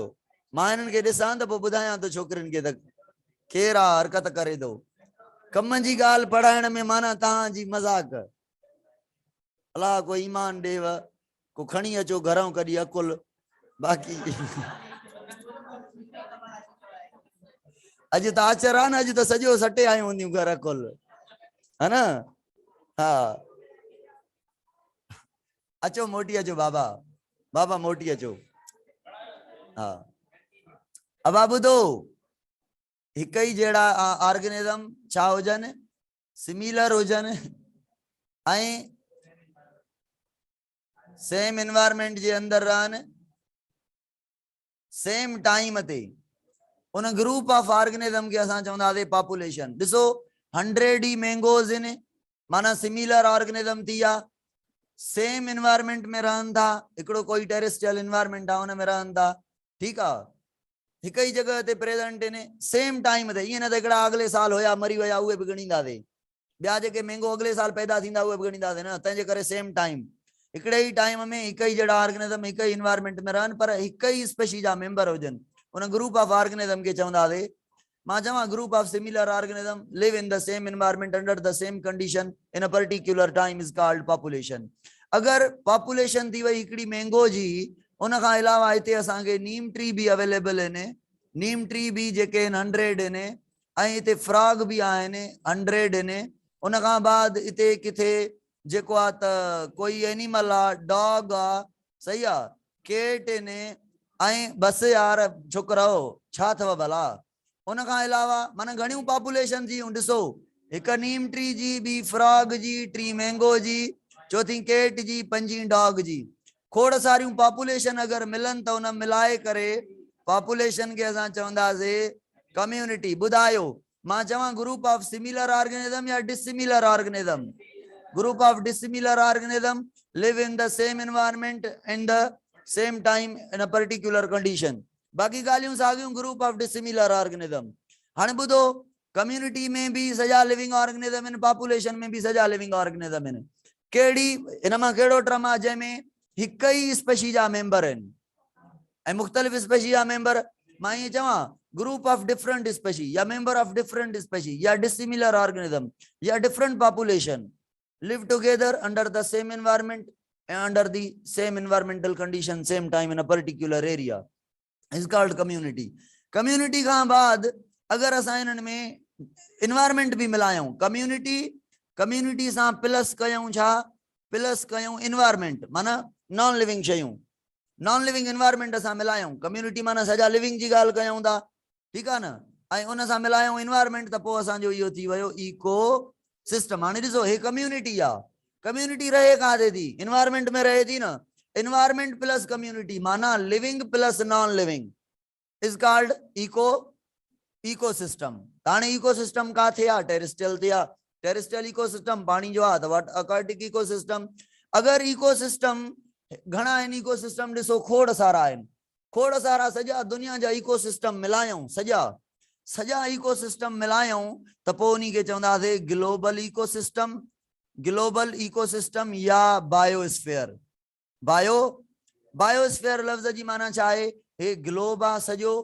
मां इन्हनि खे ॾिसां त पोइ ॿुधायां थो छोकिरियुनि खे त केरु आहे हरकत करे थो। कम जी ॻाल्हि पढ़ाइण में माना तव्हांजी मज़ाक। अलाह को ईमान ॾेव, को खणी अचो घरों कॾहिं अकुल। बाक़ी अॼु त आचर आहे न, अॼु त सॼो सटे आयूं हूंदियूं घर अकुल, है न। हा अचो मोटी अचो बाबा, बाबा मोटी अचो। हाँ अब ॿुधो, हिक ही जहिड़ा ऑर्गेनिज्म छा हुजनि, सिमिलर हुजनि ऐं सेम एनवायरमेंट जे अंदर रहनि सेम टाइम ते। उन ग्रुप ऑफ ऑर्गेनिज्म के असां चवंदासीं पॉपुलेशन। ॾिसो 100 ही मैंगोज इन, माना सिमिलर ऑर्गेनिज्म थी विया, सेम एनवायरमेंट में रहनि था, हिकिड़ो कोई टेरेस्ट्रियल एनवायरमेंट आहे उन में रहनि था, ठीकु आहे, हिक ही जगह ते प्रेजेंट इन सेम टाइम ते। ईअं न त हिकिड़ा अगले साल हुया मरी विया उहे बि ॻणींदासीं, ॿिया जेके मैंगो अगले साल पैदा थींदा उहे बि ॻणींदासीं न। तंहिंजे करे सेम टाइम, हिकिड़े ही टाइम में हिक ही जहिड़ा ऑर्गेनिज्म हिक ही एनवायरमेंट में रहनि, पर हिक ही स्पेशीज जा मेंबर हुजनि, उन ग्रुप ऑफ ऑर्गेनिज्म के चवंदासीं। मां चवां group of similar organism live in the same environment under the same condition in a particular time is called population. अगर पॉपुलेशन थी वई हिकिड़ी मैंगो जी, उन खां अलावा हिते असांखे नीम ट्री भी अवेलेबल आहिनि, नीम ट्री भी जेके 100 आहिनि, ऐं हिते फ्रॉग भी आहिनि 100 आहिनि। उन खां बाद हिते किथे जेको आहे त कोई एनिमल आहे, डॉग आहे, सही आहे, केट आहिनि, ऐं बस यार छोकरो छा अथव भला। उन खां अलावा माना घणियूं पॉपुलेशन जी ॾिसो, हिक नीम ट्री जी, ॿी फ्रॉग जी, टी मैंगो जी, चौथी केट जी, पंजी डॉग जी। खोड़ सारियूं पॉपुलेशन अगर मिलन त उन मिलाए करे पॉपुलेशन के असां चवंदासीं कम्युनिटी। ॿुधायो मां चवां ग्रुप ऑफ सिमिलर ऑर्गेनिज्म या dissimilar organism? Group of dissimilar organism live in the same environment in the same time in a particular condition. बाकी ॻाल्हियूं साॻियूं ग्रुप ऑफ डिसिमिलर ऑर्गेनिज्म। हाणे ॿुधो, कम्युनिटी में भी सॼा लिविंग ऑर्गेनिज्म आहिनि, पॉपुलेशन में भी सॼा लिविंग ऑर्गेनिज्म आहिनि। कहिड़ी इन मां कहिड़ो टर्म आहे जंहिंमें हिक ही स्पेशीज जा मेंबर आहिनि ऐं मुख़्तलिफ़ स्पेशीज जा मेंबर? मां ईअं चवां ग्रुप ऑफ डिफरेंट स्पेशीज या मेंबर ऑफ डिफरेंट स्पेशीज या डिसिमिलर ऑर्गेनिज्म या different population live together under the same environment and under the same environmental condition same time in a particular area is called community. community खां बाद अगर असां इन्हनि में environment भी मिलायूं, community सां प्लस कयूं छा, प्लस कयूं environment माना नॉन लिविंग शयूं, नॉन लिविंग एनवायरमेंट असां मिलायूं, कम्युनिटी माना सॼा लिविंग जी ॻाल्हि कयूं था, ठीकु आहे न, ऐं उन सां मिलायूं एनवायरमेंट, त पोइ असांजो इहो थी वियो इको सिस्टम। हाणे ॾिसो हे कम्युनिटी आहे, कम्युनिटी रहे काथे थी, एनवायरमेंट में रहे थी न। एनवायरमेंट प्लस कम्युनिटी माना living plus non living is called ecosystem. हाणे इको सिस्टम काथे आहे? टेरेस्ट्रियल ते आहे। टेरेस्ट्रियल इको सिस्टम पाणी जो आहे त अक्वाटिक इको सिस्टम। अगर इको सिस्टम घणा आहिनि इको सिस्टम? ॾिसो खोड़ सारा आहिनि, खोड़ सारा सॼा दुनिया जा इको सिस्टम मिलायूं, सॼा इको सिस्टम मिलायूं त पोइ उन्ही खे चवंदासीं global ecosystem, global ecosystem या बायोस्फीयर। बायोस्फीयर लफ़्ज़ जी माना छा आहे? हे ग्लोब आहे सॼो,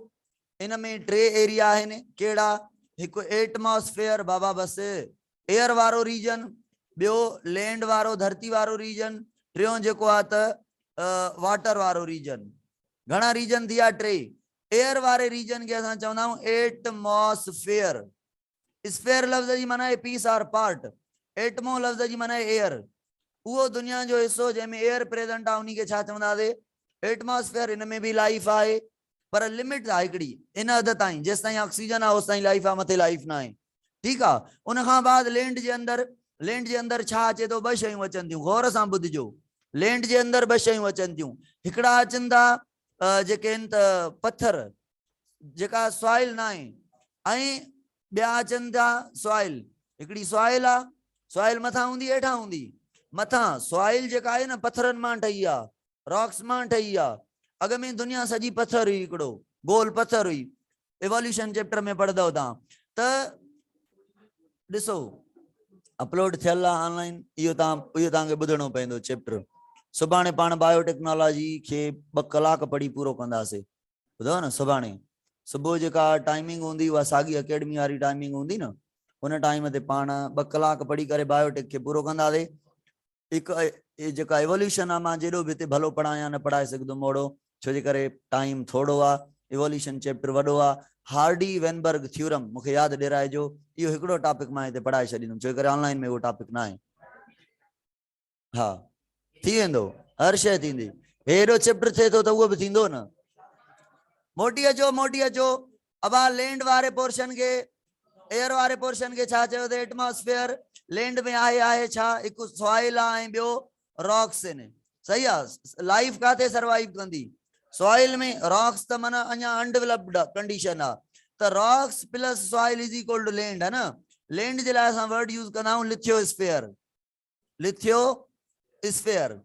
इन में 3 एरिया आहिनि, कहिड़ा? हिकु एटमॉस्फेयर बाबा बस एयर वारो रीजन, ॿियो लैंड वारो धरती वारो रीजन, टियों जेको आहे त वाटर वारो रीजन। घणा रीजन थी विया? 3। एयर वारे रीजन के असां चवंदा आहियूं एटमॉस्फेयर। स्फेयर लफ़्ज़ जी माना आहे पीस आर पार्ट, एटमो लफ़्ज़ जी माना आहे एयर, उहो दुनिया जो हिस्सो जंहिंमें एयर प्रेजेंट आहे उन्ही खे छा चवंदासीं? एटमॉस्फेयर। इन में भी लाइफ आहे पर लिमिट आहे हिकिड़ी, इन हद ताईं, जेसि ताईं ऑक्सीजन आहे ओसि ताईं लाइफ आहे, मथे लाइफ न आहे, ठीकु आहे। उन खां बाद लैंड जे अंदर छा अचे थो? 2 शयूं अचनि थियूं, गौर सां ॿुधिजो। लैंड जे अंदर 2 शयूं अचनि थियूं, हिकिड़ा अचनि था जेके आहिनि त पत्थर जेका सॉइल न आहे ऐं ॿिया अचनि था सॉइल। हिकिड़ी सॉइल आहे, सॉइल मथां हूंदी हेठां हूंदी, मथां सॉइल जेका आहे न पत्थरनि मां ठही आहे, रॉक्स मां ठही आहे। अॻ में दुनिया सॼी पत्थर हुई, हिकिड़ो गोल पत्थर हुई। इवोल्यूशन चैप्टर में पढ़ंदव तव्हां त ॾिसो अपलोड थियल आहे ऑनलाइन, इहो तव्हांखे ॿुधणो पवंदो चैप्टर। सुभाणे पाण बायोटेक्नोलॉजी खे 2 कलाक पढ़ी पूरो कंदासीं, ॿुधो न। सुभाणे सुबुह जेका टाइमिंग हूंदी उहा साॻी अकेडमी वारी टाइमिंग हूंदी न, उन टाइम ते पाण 2 कलाक पढ़ी करे बायोटेक खे पूरो कंदासीं। हिकु जेका इवोल्यूशन आहे, मां जेॾो बि हिते भलो पढ़ायां न पढ़ाए सघंदुमि ओड़ो, छो जे करे टाइम थोरो आहे। इवोल्यूशन चैप्टर वॾो आहे। हार्डी वेनबर्ग थ्योरम मूंखे यादि ॾिराइजो, इहो हिकिड़ो टॉपिक मां हिते पढ़ाए छॾींदुमि, छो करे ऑनलाइन में उहो टॉपिक न आहे। हा थी वेंदो, हर शइ थींदी, हेॾो चैप्टर थिए थो त उहो बि थींदो न। मोटी अचो मोटी अचो। अब लैंड वारे पोर्शन के एयर वारे पोर्शन के छा चयो त एटमॉस्फेयर। लैंड में आहे छा, हिकु सॉइल आहे ऐं ॿियो रॉक्स आहिनि। सही आहे। लाइफ काथे सर्वाइव कंदी, सॉइल में। रॉक्स त माना अञा अनडेवलप्ड कंडीशन आहे, त rocks plus soil is equal to land है न। लैंड जे लाइ असां वर्ड यूज कंदा आहियूं लिथियोस्फीयर, लिथियोस्फीयर,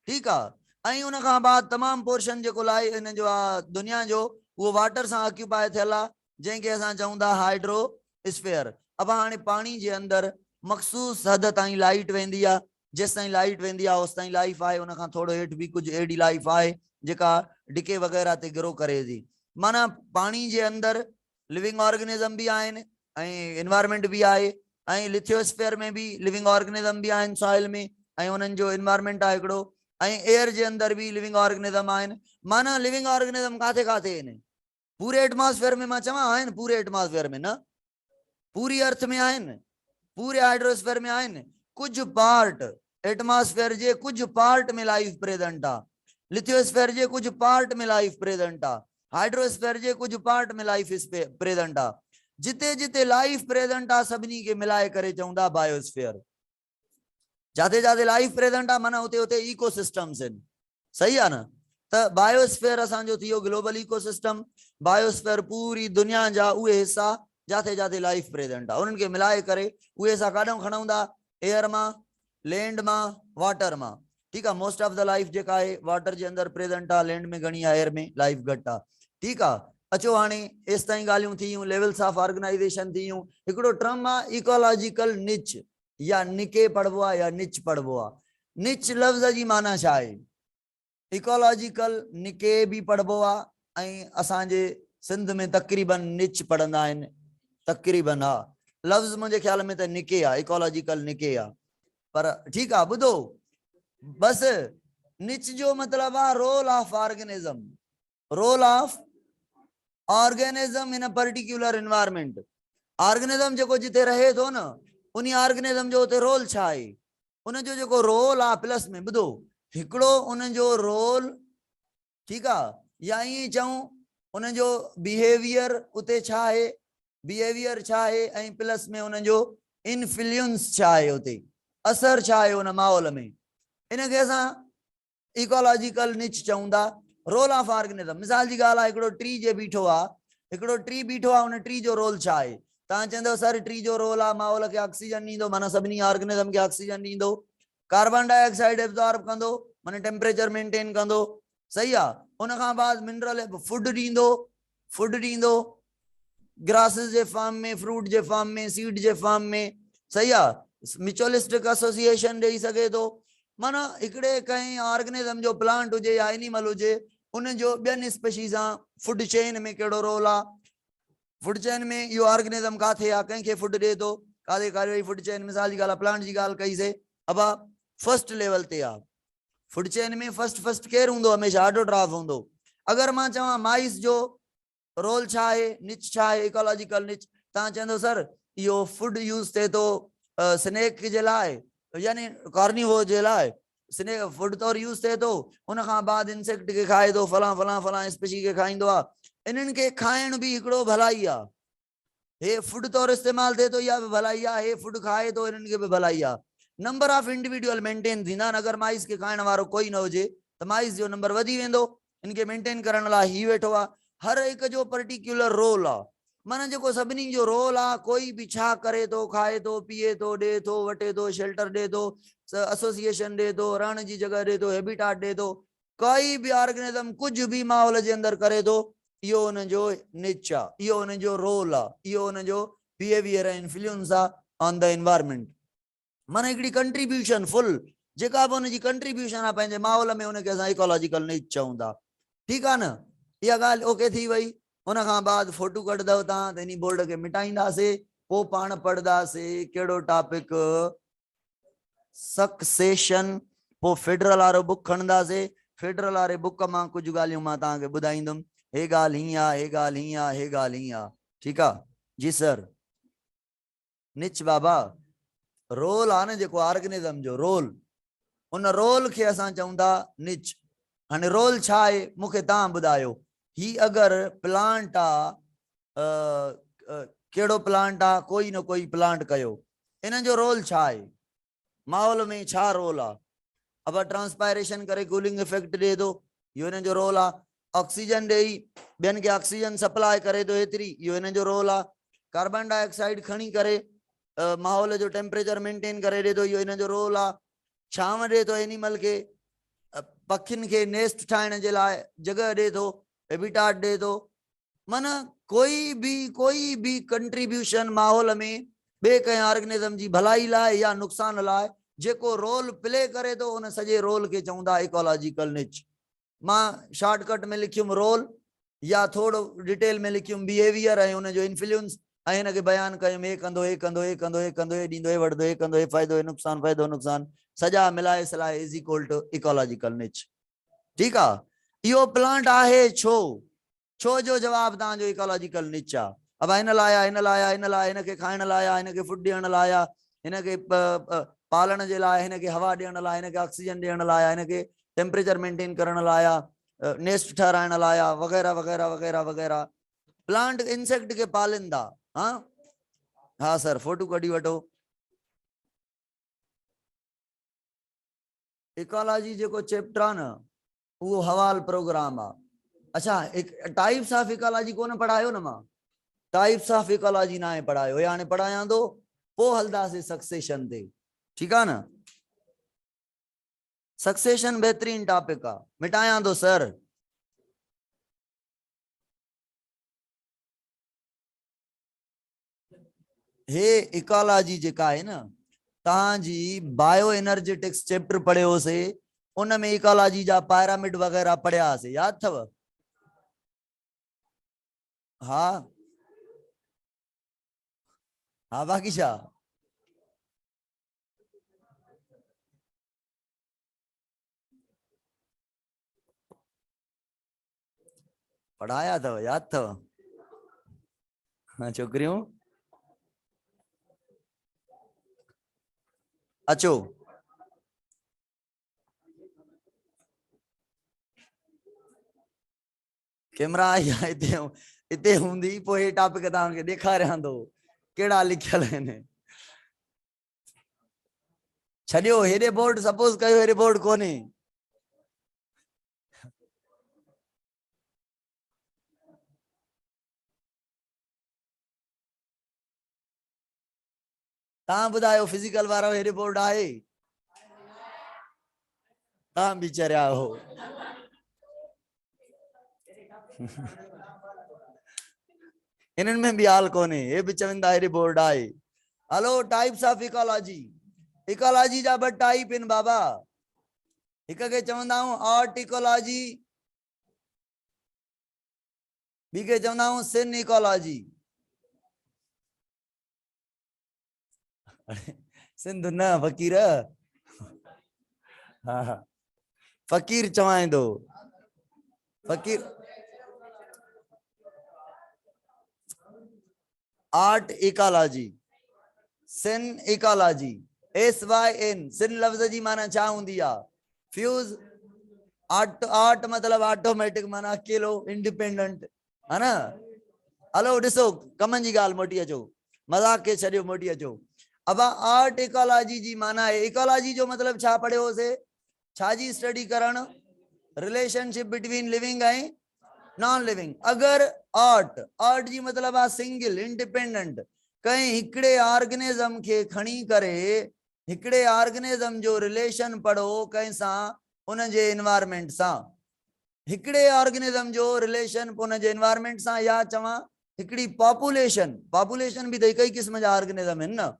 ठीकु आहे। ऐं उन खां बाद तमामु पोर्शन जेको इन जो आहे दुनिया जो, उहो वाटर सां ऑक्यूपाए थियल आहे, जंहिंखे असां चऊं था हाइड्रोस्फीयर। अब हाणे पाणी जे अंदरि मखसूस हद ताईं लाइट वेंदी आहे, जेसि ताईं लाइट वेंदी आहे होसि ताईं लाइफ आहे। उन खां थोरो हेठि बि कुझु अहिड़ी लाइफ आहे जेका डिके वग़ैरह ते ग्रो करे थी। माना पाणी जे अंदरि लिविंग ऑर्गेनिज़म बि आहिनि ऐं एनवायरमेंट बि आहे, ऐं लिथियोस्फीयर में बि लिविंग ऑर्गेनिज़म बि आहिनि सॉइल में, ऐं उन्हनि जो एनवायरमेंट आहे हिकिड़ो। ऐं एयर जे अंदरि बि लिविंग ऑर्गेनिज़म आहिनि। माना लिविंग ऑर्गेनिज़म काथे काथे आहिनि, पूरे एटमॉस्फेयर में। मां चवां आहिनि पूरे एटमॉस्फेयर में न, पूरी अर्थ में आहिनि, पूरे हाइड्रोस्फीयर में आहिनि। कुझु पार्ट एटमॉस्फेयर जे कुझु पार्ट में लाइफ प्रेजेंट आहे, लिथियोस्फीयर जे कुझु पार्ट में लाइफ प्रेजेंट आहे, हाइड्रोस्फीयर जे कुझु पार्ट में लाइफ प्रेजेंट आहे। जिते जिते लाइफ प्रेजेंट आहे सभिनी खे मिलाए करे चऊं था बायोस्फीयर। जाते जाते लाइफ प्रेजेंट आहे माना उते उते इकोसिस्टम्स आहिनि। सही आहे न। त बायोस्फीयर असांजो थी वियो ग्लोबल इकोसिस्टम। बायोस्फीयर पूरी दुनिया जा उहे हिस्सा जाते जाते लाइफ प्रेजेंट आहे, उन्हनि खे मिलाए करे उहे हिस्सा काॾों खणूं था, एयर मां, लैंड मां, वाटर मां। ठीकु आहे। मोस्ट ऑफ द लाइफ जेका आहे वाटर जे अंदरि प्रेजेंट आहे, लैंड में घणी आहे, एयर में लाइफ घटि आहे। ठीकु आहे। अचो हाणे एसि ताईं ॻाल्हियूं थी वियूं, लेवल्स ऑफ ऑर्गेनाइजेशन थी वियूं। हिकिड़ो टर्म आहे इकोलॉजिकल निच, या निके पढ़बो आहे या निच पढ़बो आहे। निच लफ़्ज़ जी माना छा आहे? इकोलॉजिकल निके भी पढ़बो आहे ऐं असांजे सिंध में तक़रीबन निच पढ़ंदा आहिनि, तक़रीबन। हा लफ़्ज़ मुंहिंजे ख्याल में त निके आहे, इकोलॉजिकल निके आहे। पर ठीकु आहे, ॿुधो बस। निच जो मतलब आहे role of organism, role of organism in a particular environment. Organism जेको जिते रहे थो न, उन ऑर्गेनिज्म जो उते रोल छा आहे, उन जो जेको रोल आहे प्लस में। ॿुधो हिकिड़ो उन जो रोल, ठीकु आहे, या ईअं चऊं उन जो बिहेवियर उते छा आहे, बिहेवियर छा आहे, ऐं प्लस में उन जो इन्फ्लुएंस छा आहे, उते असर छा आहे उन माहौल में। इनखे असां इकोलॉजिकल निच चऊं था, रोल ऑफ ऑर्गेनिज्म। मिसाल जी ॻाल्हि आहे, हिकिड़ो ट्री जे बीठो आहे, हिकिड़ो ट्री बीठो आहे, उन ट्री जो रोल छा आहे? तव्हां चवंदव सर ट्री जो रोल आहे माहौल खे ऑक्सीजन ॾींदो, माना सभिनी ऑर्गेनिज्म खे ऑक्सीजन ॾींदो, कार्बन डाइऑक्साइड एब्जॉर्ब कंदो, माना टेम्परेचर मेंटेन कंदो। सही आहे। उन खां बाद मिनरल फूड ॾींदो, फूड ॾींदो ग्रासेस जे फॉर्म में, फ्रूट जे फॉर्म में, सीड जे फॉर्म में। सही आहे। म्यूचुअलिस्टिक एसोसिएशन ॾेई सघे थो। माना हिकिड़े कंहिं ऑर्गेनिज्म जो प्लांट हुजे या एनिमल हुजे, उन जो ॿियनि स्पीशीज़ सां फूड चेन में कहिड़ो रोल आहे, फूड चेन में इहो ऑर्गेनिज्म काथे आहे, कंहिंखे फूड ॾिए थो, काथे काथे फूड चेन। मिसाल जी ॻाल्हि आहे, प्लांट जी ॻाल्हि कईसीं, अब फर्स्ट लेवल ते आहे फूड चेन में। फर्स्ट केरु हूंदो? हमेशह ऑटोट्रॉफ हूंदो। अगरि मां चवां माइस जो रोल छा आहे, निच छा आहे, इकोलॉजिकल निच, तव्हां चवंदो सर इहो फूड यूज़ थिए थो स्नेक जे लाइ, यानी कार्निवोर जे लाइ स्नेक फूड तौरु यूज़ थिए थो, उन खां बाद इंसेक्ट खे खाए थो, फलां फलां फलां स्पीशी खे खाईंदो आहे। इन्हनि खे खाइण बि हिकिड़ो भलाई आहे, हे फूड तौरु इस्तेमालु थिए थो, इहा बि भलाई आहे, हे फूड खाए थो, इन्हनि खे बि भलाई आहे। नंबर ऑफ इंडिविजुअल मेंटेन थींदा आहिनि। अगरि माइस खे खाइण वारो कोई न हुजे त माइस जो नंबर वधी वेंदो, इनके मेंटेन करण ला ही वेठो आ। हर एक जो पर्टिकुलर रोल आ, माना जो सभिनी जो रोल आ, कोई भी छा करे तो, खाए तो, पिए तो, दे तो, वटे तो, शेल्टर दे तो, एसोसिएशन दे तो, रहण जी जगह दे तो, हैबिटाट दे तो, कोई भी ऑर्गेनिज्म कुछ भी माहौल जे अंदर करे तो, यो उन जो निच आ, यो उन जो रोल आ, यो उन जो बिहेवियर इन्फ्लुएंस आ ऑन द एनवायरनमेंट। माना हिकिड़ी कंट्रीब्यूशन फुल जेका भी उनजी कंट्रीब्यूशन आ पंहिंजे माहौल में, उनखे असां इकोलॉजिकल निच चऊं था। ठीक है ना, इहा ॻाल्हि ओके थी वई। उन खां बाद फोटो कढंदव तव्हां त इन बोर्ड खे मिटाईंदासीं, पोइ पाण पढ़ंदासीं कहिड़ो टॉपिक, सक्सेशन। पोइ फेडरल वारो बुक खणंदासीं, फेडरल वारे बुक मां कुझु ॻाल्हियूं मां तव्हांखे ॿुधाईंदुमि, हे ॻाल्हि हीअं आहे, हे ॻाल्हि हीअं आहे, हे ॻाल्हि हीअं आहे। ठीकु आहे जी सर। निच बाबा रोल आहे न जेको ऑर्गेनिज्म जो रोल, उन रोल खे असां चऊं था निच। हाणे रोल छा आहे मूंखे तव्हां ॿुधायो। ही अगरि प्लांट आहे, कहिड़ो प्लांट आहे, कोई न कोई प्लांट कयो, इन जो रोल छा आहे, माहौल में छा रोल आहे। अब ट्रांसपायरेशन करे कूलिंग इफेक्ट ॾिए थो, इहो हिन जो रोल आहे। ऑक्सीजन ॾेई ॿियनि खे ऑक्सीजन सप्लाई करे थो हेतिरी, इहो हिन जो रोल आहे। कार्बन डाइऑक्साइड खणी करे माहौल जो टेम्परेचर मेंटेन करे ॾिए थो, इहो हिन जो रोल आहे। छांव ॾिए थो एनिमल खे, पखियुनि खे नेस्ट ठाहिण जे लाइ जॻह ॾिए थो, हैबिटाट ॾिए थो। माना कोई भी कंट्रीब्यूशन माहौल में ॿिए कंहिं ऑर्गेनिज्म जी भलाई लाइ या नुक़सान लाइ जेको रोल प्ले करे थो, उन सॼे रोल खे चऊं था इकोलॉजिकल निच। मां शॉर्टकट में लिखियुमि रोल, या थोड़ो डिटेल में लिखियुमि बिहेवियर ऐं उनजो इन्फ्लुएंस, ऐं हिनखे बयानु कयुमि, हे कंदो, हे कंदो, हे कंदो, हे कंदो, हे ॾींदो, हे वठंदो, हे कंदो, हे फ़ाइदो, हे नुक़सान, फ़ाइदो नुक़सान, सॼा मिलाए सलाए इज इक्वल टू इकोलॉजिकल निच। ठीकु आहे। इहो प्लांट आहे छो, छो जो जवाब तव्हांजो इकोलॉजिकल निच आहे। अब हिन लाइ आहे, हिन लाइ आहे, हिन लाइ, हिनखे खाइण लाइ आहे, हिनखे फूड ॾियण लाइ आहे, हिनखे पालण जे लाइ, हिनखे हवा ॾियण लाइ, हिनखे ऑक्सीजन ॾियण लाइ, हिनखे टेम्परेचर मेंटेन करण लाइ, नेस्ट ठहिराइण लाइ, वग़ैरह वग़ैरह वग़ैरह वग़ैरह। प्लांट इंसेक्ट के पालिंदा। हाँ हाँ सर, फोटो कढी वठो। इकोलॉजी जेको चैप्टर आहे न, वो हवाल प्रोग्राम आहे। अच्छा, एक टाइप्स ऑफ इकोलॉजी कोन पढ़ायो न मां, टाइप्स ऑफ इकोलॉजी ना है पढ़ायो, यानी पढ़ाया तो पो हलदासीं सक्सेशन ते। ठीक है न, सक्सेशन बेहतरीन टॉपिक आ, मिटाया तो सर। हे इकोलॉजी जेका है न, तहांजी बायो एनर्जेटिक्स चैप्टर पढ़ियो से, उन में इकोलॉजी जा पैरामिड वगैरह पढ़िया से, याद थव? हाँ हाँ, बाकी छा पढ़ाया थव, याद थव? हाँ छोकरियों अचो। कैमरा इते इते हूंदी पोइ हे टॉपिक तव्हांखे ॾेखारियां थो कहिड़ा लिखियल आहिनि। छॾियो हेॾे बोर्ड, सपोज कयो हेॾे बोर्ड कोन्हे। तव्हां ॿुधायो फिजिकल वारो हेॾे बोर्ड आहे? तव्हां बि चरिया हो। इन्हनि में बि हाल कोन्हे, हे बि चवनि था हेॾे बोर्ड आहे। हलो, टाइप्स ऑफ इकोलॉजी। इकोलॉजी जा ॿ टाइप आहिनि बाबा। हिक खे चवंदा आहियूं आर्ट इकोलॉजी, ॿी खे चवंदा आहियूं सिन इकोलॉजी। सिंध न फ़कीर, हाँ हाँ फ़कीर चवां थो, फ़कीर। आर्ट इकोलॉजी, सिन इकोलॉजी, SYN। सिन लफ्ज जी माना छा हूंदी आहे? फ्यूज। आर्ट, आर्ट मतलब ऑटोमेटिक माना अकेलो, इंडिपेंडेंट, है ना। हलो ॾिसो, कमनि जी ॻाल्हि मोटी अचो, मज़ाक खे छॾियो, मोटी अचो। अब आर्ट इकोलॉजी जी माना है, इकोलॉजी जो मतलब छा पढ़ियोसीं, छा जी स्टडी करण? Relationship between living and non living. अगर ऑट जी मतलब आ सिंगल इंडिपेंडेंट कहीं हिकड़े ऑर्गेनिज्म के खणी करे हिकड़े ऑर्गेनिज्म जो रिलेशन पढ़ो कहीं सा उन जे एनवायरमेंट सा हिकड़े ऑर्गेनिज्म जो रिलेशन उन जे एनवायरमेंट सा या चवा हिकड़ी पॉपुलेशन भी तो कई किस्म जा ऑर्गेनिज्म है ना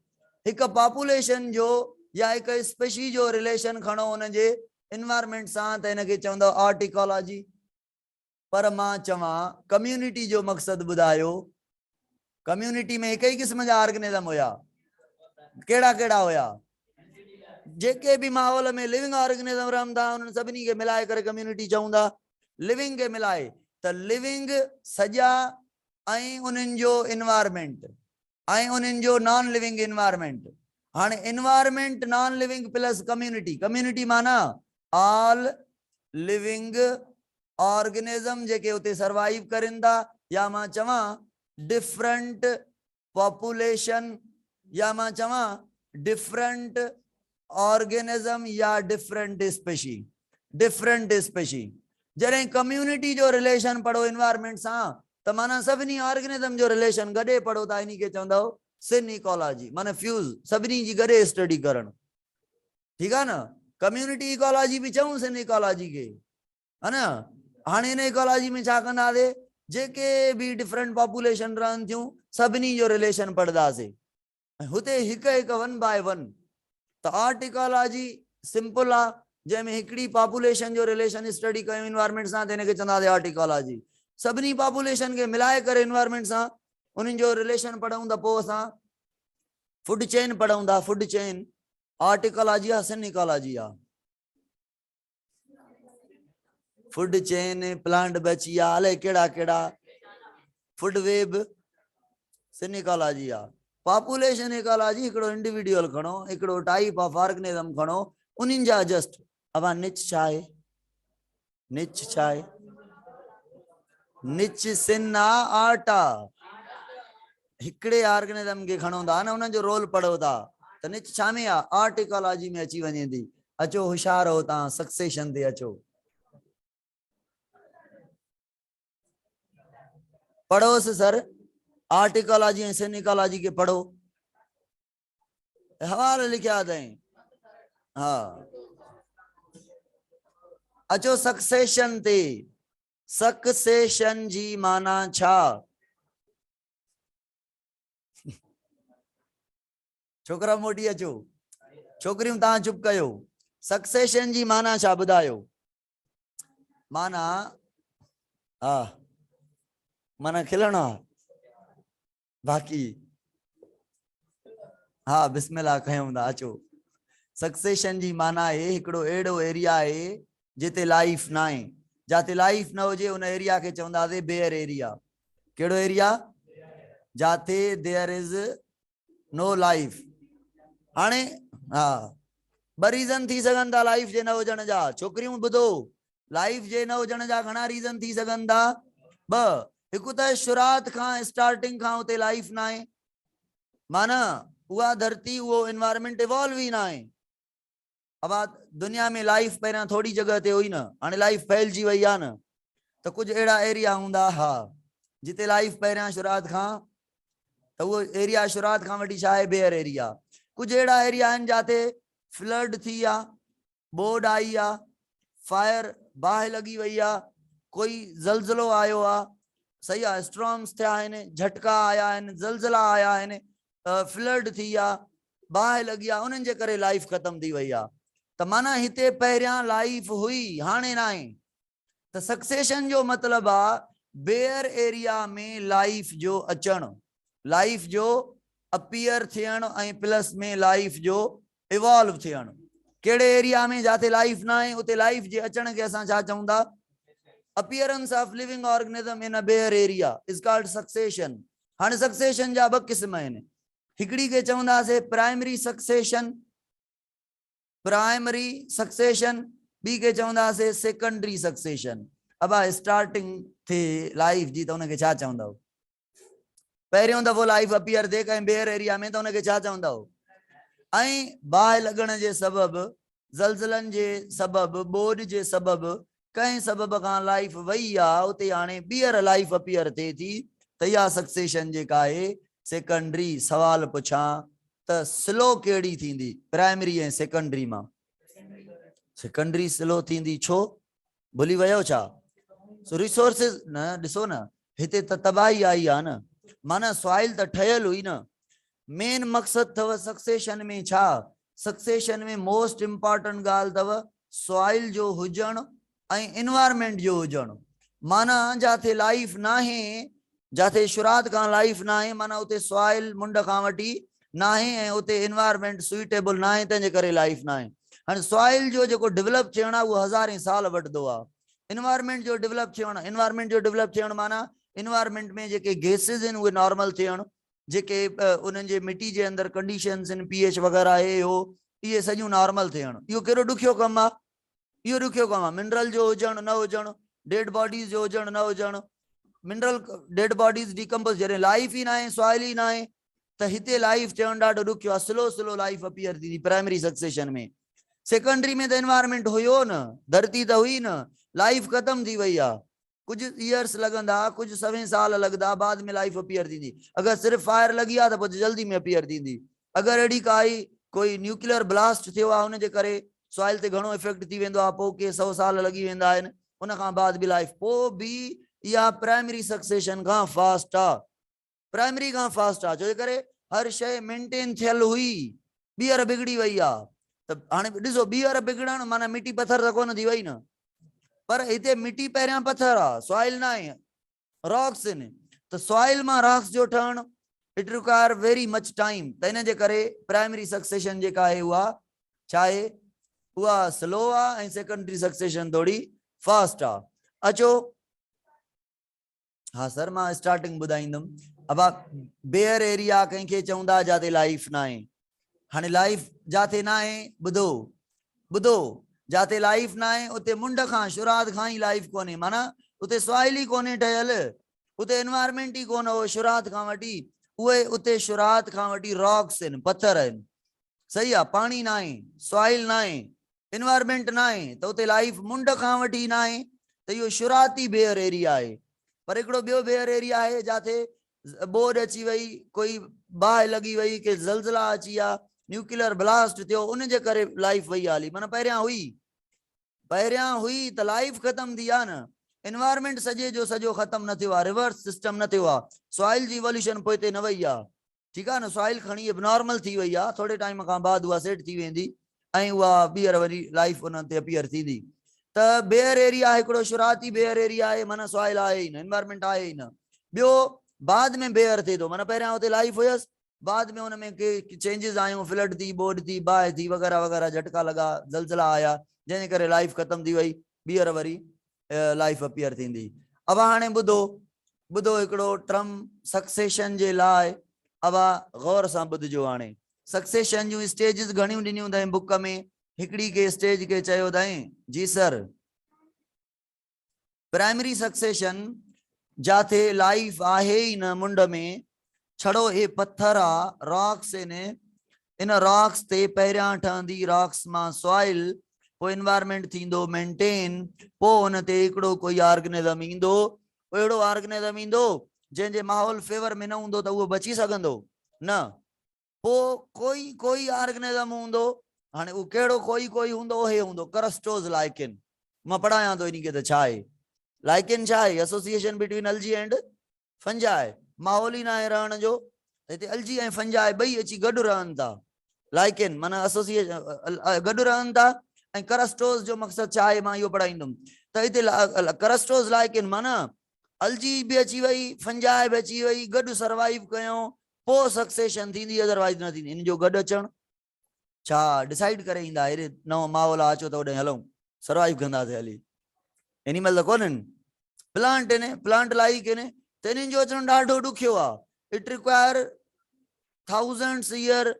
एक पॉपुलेशन जो या एक स्पेशी जो रिलेशन खणो उन जे एनवायरमेंट सा त इनके चवंदा आर्ट इकोलॉजी। पर मां चवा कम्युनिटी जो मकसद बुधायो कम्युनिटी में एक ही किस्म जा ऑर्गेनिज्म होया केड़ा केड़ा होया जेके भी माहौल में लिविंग ऑर्गेनिज्म रहंदा उन सभी के मिलाए करे कम्युनिटी चवंदा लिविंग के मिलाए त लिविंग सजा आई उन जो एनवायरमेंट आई उन जो नॉन लिविंग एनवायरमेंट हाँ environment non living plus community community माना ऑल लिविंग ऑर्गेनिज्म जेके उते सर्वाइव करिंदा या मां चवा डिफरेंट पॉपुलेशन या मां चवा डिफरेंट ऑर्गेनिज्म या डिफरेंट स्पेशी जरे कम्युनिटी जो रिलेशन पढ़ो एनवायरमेंट सा तो माना सभी ऑर्गेनिज्म जो रिलेशन गडे पढ़ो ता इनी के चवंदा सिन इकोलॉजी माना फ्यूज सभी जी गडे स्टडी करण ठीक है ना कम्युनिटी इकोलॉजी भी चऊं सिन इकोलॉजी के है ना हाँ इन इकोलॉजी में छा कंदा से जेके भी डिफरेंट पॉपुलेशन रहन थियूं सभी जो रिलेशन पढ़दा से हुते हिक हिक 1 बाय 1 तो आर्ट इकोलॉजी सिंपल आ जैमें हिकड़ी पॉपुलेशन जो रिलेशन स्टडी कयो एनवायरमेंट सा देने के चंदा दे आर्ट इकोलॉजी सभी पॉपुलेशन के मिलाए करे एनवायरमेंट सा उन जो रिलेशन पढ़ूं दा पो असा फूड चेन पढ़ूं दा फूड चेन आर्ट इकोलॉजी आ सिन इकोलॉजी आ फूड चेन प्लांट बचिया अले केड़ा केड़ा फूड वेब सिन इकोलॉजी आ पॉपुलेशन इकोलॉजी एकड़ो इंडिविजुअल खणो एकड़ो टाइप ऑफ ऑर्गेनिज्म खणो उनिन जा जस्ट अब निच चाहे निच सिन्ना आटा हिकड़े ऑर्गेनिज्म के खणो था ना उन जो रोल पढ़ो था तो निच छा में आ आर्ट इकोलॉजी में अची वने थी अचो होशियार हो ता सक्सेशन ते अचो पढ़ो सर autecology and synecology के पढ़ो हवाले लिखा था हाँ अचो सक्सेशन ते सक्सेशन जी माना छा छोकरा मोटी अचो छोकरियों ता चुप कयो सक्सेशन जी माना छा बुधायो माना हाँ माना खिलना बाकी हाँ बिस्मिल्लाह कयूं ता अचो सक्सेशन जी माना है एकड़ो एड़ो एरिया है जिते लाइफ ना है जाते लाइफ ना होजे उन एरिया के चवंदा से बेयर एरिया केड़ो एरिया जाते देयर इज नो लाइफ हाने हाँ ब रीजन थी सकन था लाइफ जे न हुजण जा छोकरियों बुधो लाइफ जे न हुजण जा घणा रीजन थी सकन था ब हिकु त शुरुआत खां स्टार्टिंग खां उते लाइफ ना है माना उहा धरती वो एनवायरमेंट इवॉल्व ही ना है अब दुनिया में लाइफ पहला थोड़ी जगह ते हुई ना हाँ लाइफ फैलजी वही आ न तो कुछ एड़ा एरिया हुंदा हाँ जिते लाइफ पहला शुरुआत खां तो वो एरिया शुरुआत खां वठी छा है बेयर एरिया कुछ एड़ा एरिया आहिनि जाते फ्लड थी आ बोर्ड आई आ फायर बाहि लगी वही आ कोई जलजलो आयो आ सही आ स्ट्रॉम्स थिया आहिनि झटका आया आहिनि जलजला आया आहिनि फ्लड थी आ बाहि लगी आ उन्हनि जे करे लाइफ खत्म थी वही आ त माना हिते पहिरियां लाइफ हुई हाणे ना आहे त सक्सेशन जो मतलब आ बेयर एरिया में लाइफ जो अचण लाइफ जो अपीयर थियण ऐं प्लस में लाइफ जो इवॉल्व थियण केड़े एरिया में जाते लाइफ ना है उते लाइफ जे अचण के असां छा चऊं था appearance of living organism in a bare area is called succession हाणे सक्सेशन जा ब किस्म आहिनि हिकड़ी के चवंदा से प्राइमरी सक्सेशन बी के चवंदा से सेकेंडरी सक्सेशन अब स्टार्टिंग थे लाइफ जी तो उनके छा चवंदा पहिरियों दफो लाइफ अपीयर थे कहीं बेयर एरिया में तो उनके छा चवंदा ऐं बाहि लगण जे सबब जलजलन जे सबब बोड जे सबब कंहिं सबब खां लाइफ वही आहे उते हाणे ॿीहर लाइफ अपीयर थिए थी त इहा सक्सेशन जेका आहे सेकेंडरी सवाल पुछां त स्लो कहिड़ी थींदी प्राइमरी ऐं सेकेंडरी मां सेकेंडरी स्लो थींदी छो भुली वियो छा सो रिसोर्सिस न ॾिसो न हिते त तबाही आई आहे न माना सॉइल त ठहियल हुई न मेन मकसद अथव सक्सेशन में छा सक्सेशन में मोस्ट इम्पोर्टेंट ॻाल्हि अथव सॉइल जो हुजणु ऐं एनवायरमेंट जो हुजणु माना जाते लाइफ नाहे जाते शुरात खां लाइफ नाहे माना उते सॉइल मुंड खां वठी नाहे ऐं उते एनवायरमेंट सुइटेबल नाहे तंहिंजे करे लाइफ नाहे हाणे सॉइल जो जेको डेवलप थियणु आहे उहो हज़ारे साल वठंदो आहे एनवायरमेंट जो डेवलप थियणु एनवायरमेंट जो डेवलप थियणु माना एनवायरमेंट में जेके गैसिस आहिनि उहे नॉर्मल थियणु जेके उन्हनि जे मिट्टी जे अंदरि कंडीशन्स आहिनि पीएच वग़ैरह हे हो इहे सॼियूं नॉर्मल थियणु इहो कहिड़ो ॾुखियो कमु आहे इहो ॾुखियो कमु आहे मिनरल जो हुजणु न हुजणु डेड बॉडीज़ जो हुजणु न हुजणु मिनरल डेड बॉडीज़ डिकम्पोज जॾहिं लाइफ ई न आहे सॉइल ई न आहे त हिते लाइफ थियणु ॾाढो ॾुखियो आहे स्लो स्लो लाइफ अपीयर थींदी प्राइमरी सक्सेशन में सेकेंडरी में त एनवायरमेंट हुयो न धरती त हुई न लाइफ ख़तम थी वई आहे कुछ ईयर्स लगंदा कुछ 7 साल लगदा बाद में लाइफ अपीयर थींदी अगर सिर्फ फायर लगी आ तो जल्दी में अपीयर थींदी अगर अड़ी काई कोई न्यूक्लियर ब्लास्ट थियो आ उन जे करे सॉइल ते घणो इफेक्ट थी वेंदो आ पो के 100 साल लगी वेंदा आहिनि उन खां बाद भी लाइफ पो भी या प्राइमरी सक्सेशन का फास्ट आ प्राइमरी का फास्ट आ जो करे हर शय मेंटेन थियल हुई ॿीहर बिगड़ी वई आ त हाणे ॾिसो ॿीहर बिगड़ण माना मिट्टी पत्थर त कोन थी वई न पर इते मिट्टी पहिरियां पत्थर आ सॉइल ना है रॉक्स इन तो सॉइल में रॉक्स जो ठहण it require very much time त इन जे करे प्राइमरी सक्सेशन जेका है उहा छा आहे उहा स्लो आ ऐं सेकेंडरी सक्सेशन थोड़ी फास्ट आ अचो हाँ सर मां स्टार्टिंग ॿुधाईंदुमि अब बेयर एरिया कंहिंखे चवंदा जाते लाइफ ना आहे हाणे लाइफ जाते ना आहे ॿुधो ॿुधो जाते लाइफ ना आहे उते मुंड खां शुरात खां ही लाइफ कोने माना उते सॉइल ही कोने ठहियल उते एनवायरमेंट ही कोन हो शुरात खां वठी उहे उते शुरात खां वठी रॉक्स आहिनि पत्थर आहिनि सही आहे पानी ना आहे सॉइल ना आहे एनवायरमेंट ना आहे त उते लाइफ मुंड खां वठी ना आहे त इहो शुराती बेयर एरिया आहे पर हिकिड़ो ॿियो बेयर एरिया आहे जाते बोड अची वई कोई बाहि लगी वई के ज़लज़ला अची विया न्यूक्लियर ब्लास्ट थियो उन जे करे लाइफ वही हाली माना पहिरियां हुई त लाइफ ख़त्म थी आहे न एनवायरमेंट सॼे जो सॼो ख़त्म न थियो आहे रिवर्स सिस्टम न थियो आहे सॉइल जी इवोल्यूशन पोइ हिते न वई आहे ठीकु आहे न सॉइल खणी एबनॉर्मल थी वई आहे थोरे टाइम खां बाद उहा सेट थी वेंदी ऐं उहा ॿीहर वरी लाइफ उन ते अपीयर थींदी त बेयर एरिया हिकिड़ो शुराती बेयर एरिया आहे माना सॉइल आहे ई न एनवायरमेंट आहे ई न ॿियो बाद में बेयर थिए थो माना पहिरियां हुते लाइफ हुयसि बाद में उनमें के चेंजेस आयूं फ्लड थी बोड थी बाहि थी वग़ैरह वग़ैरह झटका लगा ज़लज़ला आया जंहिंजे करे लाइफ ख़त्म थी वई ॿीहर वरी लाइफ अपीयर थींदी अब हाणे ॿुधो हिकिड़ो टर्म सक्सेशन जे लाइ अब गौर सां ॿुधजो हाणे सक्सेशन जूं स्टेजिस घणियूं ॾिनियूं अथई बुक में हिकिड़ी के स्टेज के चयो अथई जी सर प्राइमरी सक्सेशन जाते लाइफ आहे ही न मुंड में छड़ो हे पत्थर आ रॉक्स इन रॉक्स ते पहिरियां ठहंदी रॉक्स मां सॉइल पोइ एनवायरमेंट थींदो मेंटेन पोइ उन ते हिकिड़ो कोई ऑर्गेनिज्म ईंदो अहिड़ो ऑर्गेनिज्म ईंदो जंहिंजे माहौल फेवर में न हूंदो त उहो बची सघंदो न पोइ कोई ऑर्गेनिज्म हूंदो हाणे उहो कहिड़ो कोई हूंदो हे हूंदो करस्टोज लाइकिन मां पढ़ायां थो इन खे त छा आहे लाइकिन छा आहे एसोसिएशन बिटवीन अलजी एंड फंजाई माहौल ही ना आहे रहण जो हिते अलजी ऐं फंजाई ॿई अची गॾु रहनि था लाइकिन माना एसोसिएशन गॾु रहनि था ऐं करस्टोज जो मक़सदु छा आहे मां इहो पढ़ाईंदुमि त हिते करस्टोज लाइकिन माना अलजी बि अची वई फंजाई बि अची वई गॾु सर्वाइव कयूं पोइ सक्सेशन थींदी अदरवाइज न थींदी इन जो गॾु अचणु छा डिसाइड करे ईंदा हेॾे नओं माहौल आहे अचो त होॾे हलूं सर्वाइव कंदासीं हली एनिमल त कोन्हनि प्लांट आहिनि प्लांट लाइक आहिनि त इन्हनि जो अचणु ॾाढो ॾुखियो आहे it require thousands year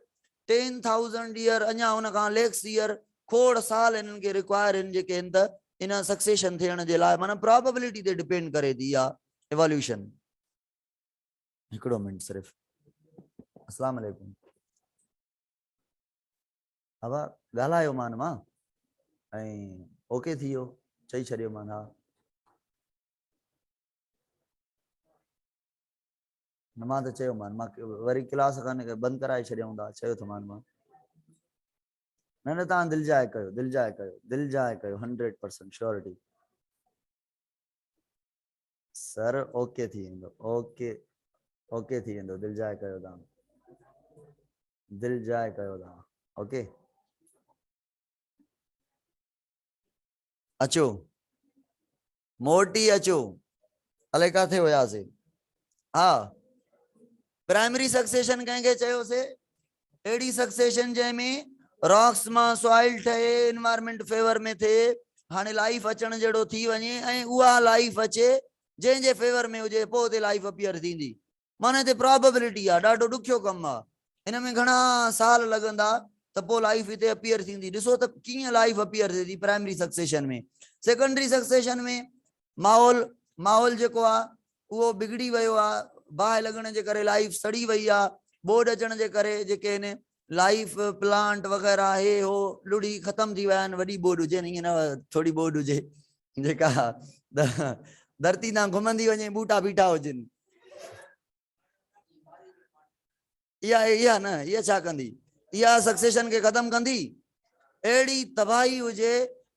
10,000 year अञा हुन खां लेक्स ईयर खोड़ साल इन्हनि खे रिक्वायर आहिनि जेके आहिनि त इन सक्सेशन थियण जे लाइ माना प्रोबेबिलिटी ते डिपेंड करे थी इहा एवोल्यूशन हिकिड़ो मिनट सिर्फ़ अस्सलाम वालेकुम अब ॻाल्हायो मान मां ऐं ओके थी वियो चई छॾियो मान। हा न मां त चयो मान, मां वरी क्लास काने बंदि कराए छॾियऊं था, चयो थो मान मां। न न तव्हां दिलि जाए कयो, दिलि जाए कयो, दिलि जाए कयो, 100% श्योरिटी। सर ओके थी वेंदो, ओके ओके थी वेंदो, दिलि जाए कयो तव्हां, दिलि जाए कयो तव्हां। ओके अचो मोटी अचो, अलाए किथे हुयासीं। हा प्राइमरी सक्सेशन कंहिंखे चयोसीं? अहिड़ी सक्सेशन जंहिंमें रॉक्स मां सॉइल ठहे, एनवायरमेंट फेवर में थिए, हाणे लाइफ अचण जहिड़ो थी वञे ऐं उहा लाइफ अचे जंहिंजे फेवर में हुजे, पोइ हुते लाइफ अपीयर थींदी। माना हिते प्रोबेबिलिटी आहे, ॾाढो ॾुखियो कमु आहे, हिन में घणा साल लॻंदा त पोइ लाइफ हिते अपीयर थींदी। ॾिसो त कीअं लाइफ अपीयर थिए थी प्राइमरी सक्सेशन में। सेकेंडरी सक्सेशन में माहौल माहौल जेको आहे उहो बिगड़ी वियो आहे, बाहि लॻण जे करे लाइफ सड़ी वई आहे, बोर्ड अचण जे करे जेके आहिनि लाइफ प्लांट वग़ैरह हे हो लुड़ी ख़तम थी विया आहिनि। वॾी बोर्ड हुजे ईअं न, थोरी बोर्ड हुजे जेका धरती तां घुमंदी वञे, बूटा बीठा हुजनि। इहा इहा न, इहा छा कंदी? इहा सक्सेशन खे ख़तम कंदी? अहिड़ी तबाही हुजे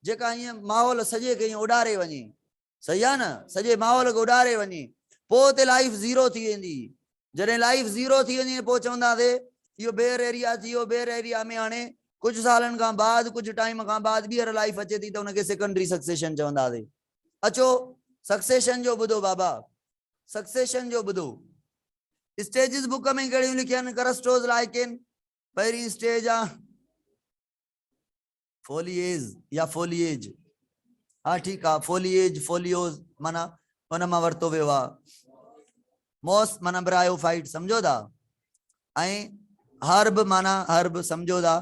जेका ईअं माहौल सॼे खे ईअं उॾारे वञे। सही आहे न, सॼे माहौल खे उॾारे वञे, पोइ ते लाइफ ज़ीरो थी वेंदी। जॾहिं लाइफ ज़ीरो थी वञे पोइ चवंदासीं इहो बेयर एरिया थी वियो, बेयर एरिया में हाणे कुझु सालनि खां बाद, कुझु टाइम खां बाद ॿीहर लाइफ अचे थी त हुनखे सेकेंडरी सक्सेशन चवंदासीं। अचो सक्सेशन जो ॿुधो बाबा, सक्सेशन जो ॿुधो। स्टेजिस बुक में कहिड़ियूं लिखियनि आहिनि? करस्टोज लाइकेन पहिरीं स्टेज आहे फोलिएज या फोलिएज। हाँ ठीक है, फोलिएज फोलियोज माना हुन मां वरतो वियो आहे। मॉस माना ब्रायोफाइट, समझो था? ऐं हर्ब माना हर्ब, समझो था?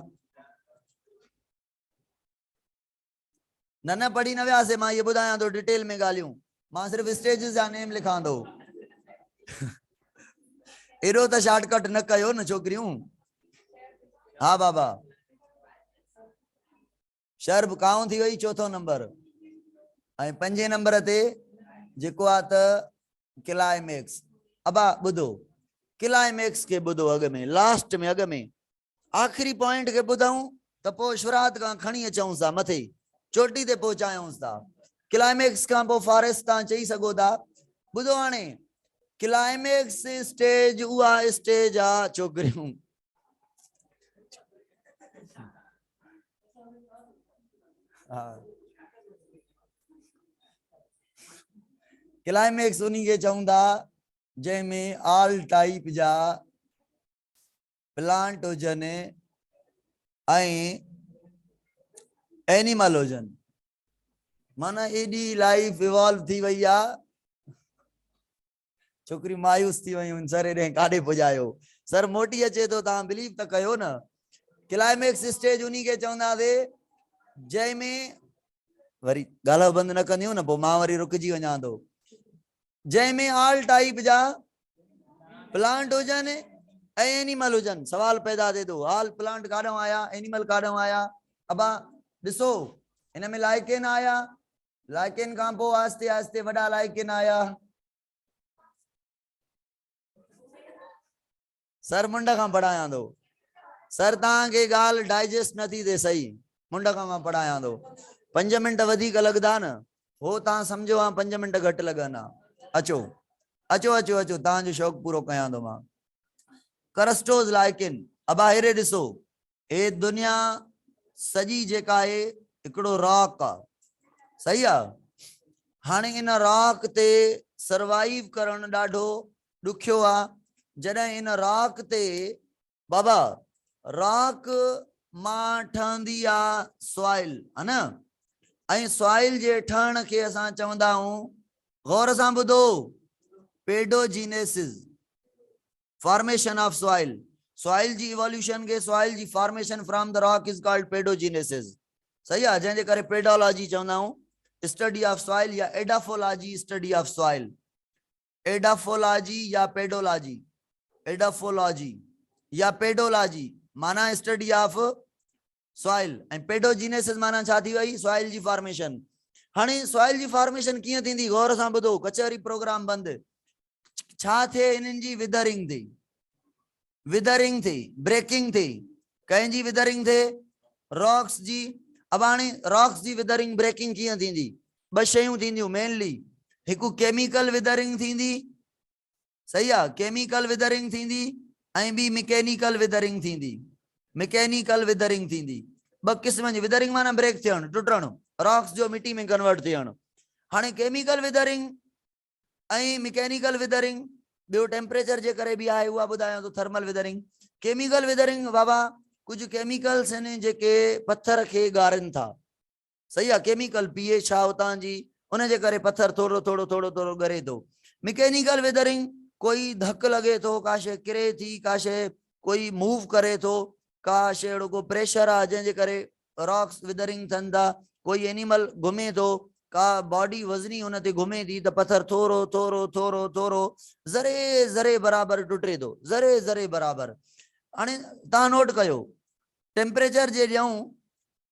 न न पढ़ी न वियासीं, मां ये ॿुधायां थो डिटेल में ॻाल्हियूं, मां सिर्फ़ स्टेजिस जा नेम लिखां थो। एॾो त शॉर्टकट न कयो न छोकिरियूं। हा बाबा, शर्ब काउं थी वई चौथो नंबर, ऐं पंजे नंबर ते जेको आहे त क्लाइमेक्स। अबा ॿुधो, क्लाइमेक्स खे ॿुधो, अॻ में लास्ट में, अॻ में आख़िरी पॉइंट खे ॿुधऊं त पोइ शुरात खां खणी अचऊं था मथे, चोटी ते पहुचायूंसि था। क्लाइमेक्स खां पोइ फॉरेस्ट तव्हां चई सघो था। ॿुधो हाणे, क्लाइमेक्स स्टेज उहा स्टेज आहे छोकिरियूं, हा क्लाइमेक्स उन्हीं खे चऊं था जंहिंमें ऑल टाइप जा प्लांट हुजनि ऐं एनिमल हुजनि। माना एडी लाइफ इवॉल्व थी वई आहे, छोकरी मायूस थी वयूं, सर एॾे काॾे पुॼायो, सर मोटी अचे थो, तव्हां बिलीव त कयो न। क्लाइमेक्स स्टेज उन्हीं खे चवंदासीं जंहिंमें, वरी ॻाल्हि बंदि न कंदियूं न पोइ मां वरी रुकिजी वञा थो, जंहिंमें ऑल टाइप जा प्लांट हुजनि ऐं एनिमल हुजनि। सवाल पैदा थिए थो, ऑल प्लांट काॾों आया, एनिमल काॾों आया? अबा ॾिसो, हिन में लाइकेन आया, लाइकेन खां पोइ आस्ते आस्ते वॾा लाइकेन आया। सर मुंड खां पढ़ायां थो, सर तव्हांखे ॻाल्हि डाइजेस्ट नथी थिए सही, मुंड खां मां पढ़ायां थो। 5 मिंट वधीक लॻंदा न, हो तव्हां सम्झो हा 5 मिंट घटि लॻंदा। अचो अचो अचो अचो, तव्हांजो शौक़ु पूरो कयां थो मां। करस्टोज लाइकेन, अबा हेरे ॾिसो, हे दुनिया सॼी जेका आहे हिकिड़ो रॉक आहे, सही आहे? हाणे इन रॉक ते सर्वाइव करणु ॾाढो ॾुखियो आहे। जॾहिं इन रॉक ते बाबा, रॉक मां ठहंदी आहे सॉइल, है न, ऐं सॉइल जे ठहण खे असां चवंदा आहियूं, गौर सां ॿुधो, pedogenesis, formation of soil. Soil जी इवोल्यूशन के सॉइल जी formation from the rock is called pedogenesis. सही आहे, जंहिंजे करे पेडोलॉजी चवंदा आहियूं, स्टडी ऑफ सॉइल या edaphology, study of soil. Edaphology या पेडोलॉजी, एडाफोलॉजी या पेडोलॉजी माना study of soil, and pedogenesis माना छा थी वई? सॉइल जी फॉर्मेशन। हाणे सॉइल जी फॉर्मेशन कीअं थींदी गौर सां ॿुधो कचहरी प्रोग्राम बंदि छा थिए इन्हनि जी विदरिंग थी ब्रेकिंग थी कंहिंजी विदरिंग थिए रॉक्स जी अब हाणे रॉक्स जी विदरिंग ब्रेकिंग कीअं थींदी ॿ शयूं थींदियूं मेनली हिकु केमिकल विदरिंग थींदी सही आहे केमिकल विदरिंग थींदी ऐं ॿी मैकेनिकल विदरिंग थींदी मैकेनिकल विदरिंग थींदी ॿ क़िस्म जी विदरिंग माना ब्रेक थियणु टुटणु रॉक्स जो मिट्टी में कन्वर्ट थियणु हाणे केमिकल विदरिंग ऐं मैकेनिकल विदरिंग ॿियो टेम्परेचर जे करे बि आहे उहा ॿुधायां थो थर्मल विदरिंग केमिकल विदरिंग बाबा कुछ केमिकल्स आहिनि जेके पत्थर खे ॻारनि था सही आहे केमिकल पीएच छा उतां जी उनजे करे पत्थर थोरो थोरो थोरो थोरो ॻरे थो मैकेनिकल विदरिंग कोई धक लगे तो का शे किरे थी का शे कोई मूव करे तो का शे अहिड़ो को प्रेशर आहे जंहिंजे करे रॉक्स विदरिंग थियनि था कोई एनिमल घुमे तो का बॉडी वज़नी हुन ते घुमे थी त पत्थर थोरो थोरो थोरो थोरो ज़रे ज़रे बराबर टुटे थो ज़रे ज़रे बराबर हाणे तव्हां नोट कयो टेम्परेचर जे ॾियूं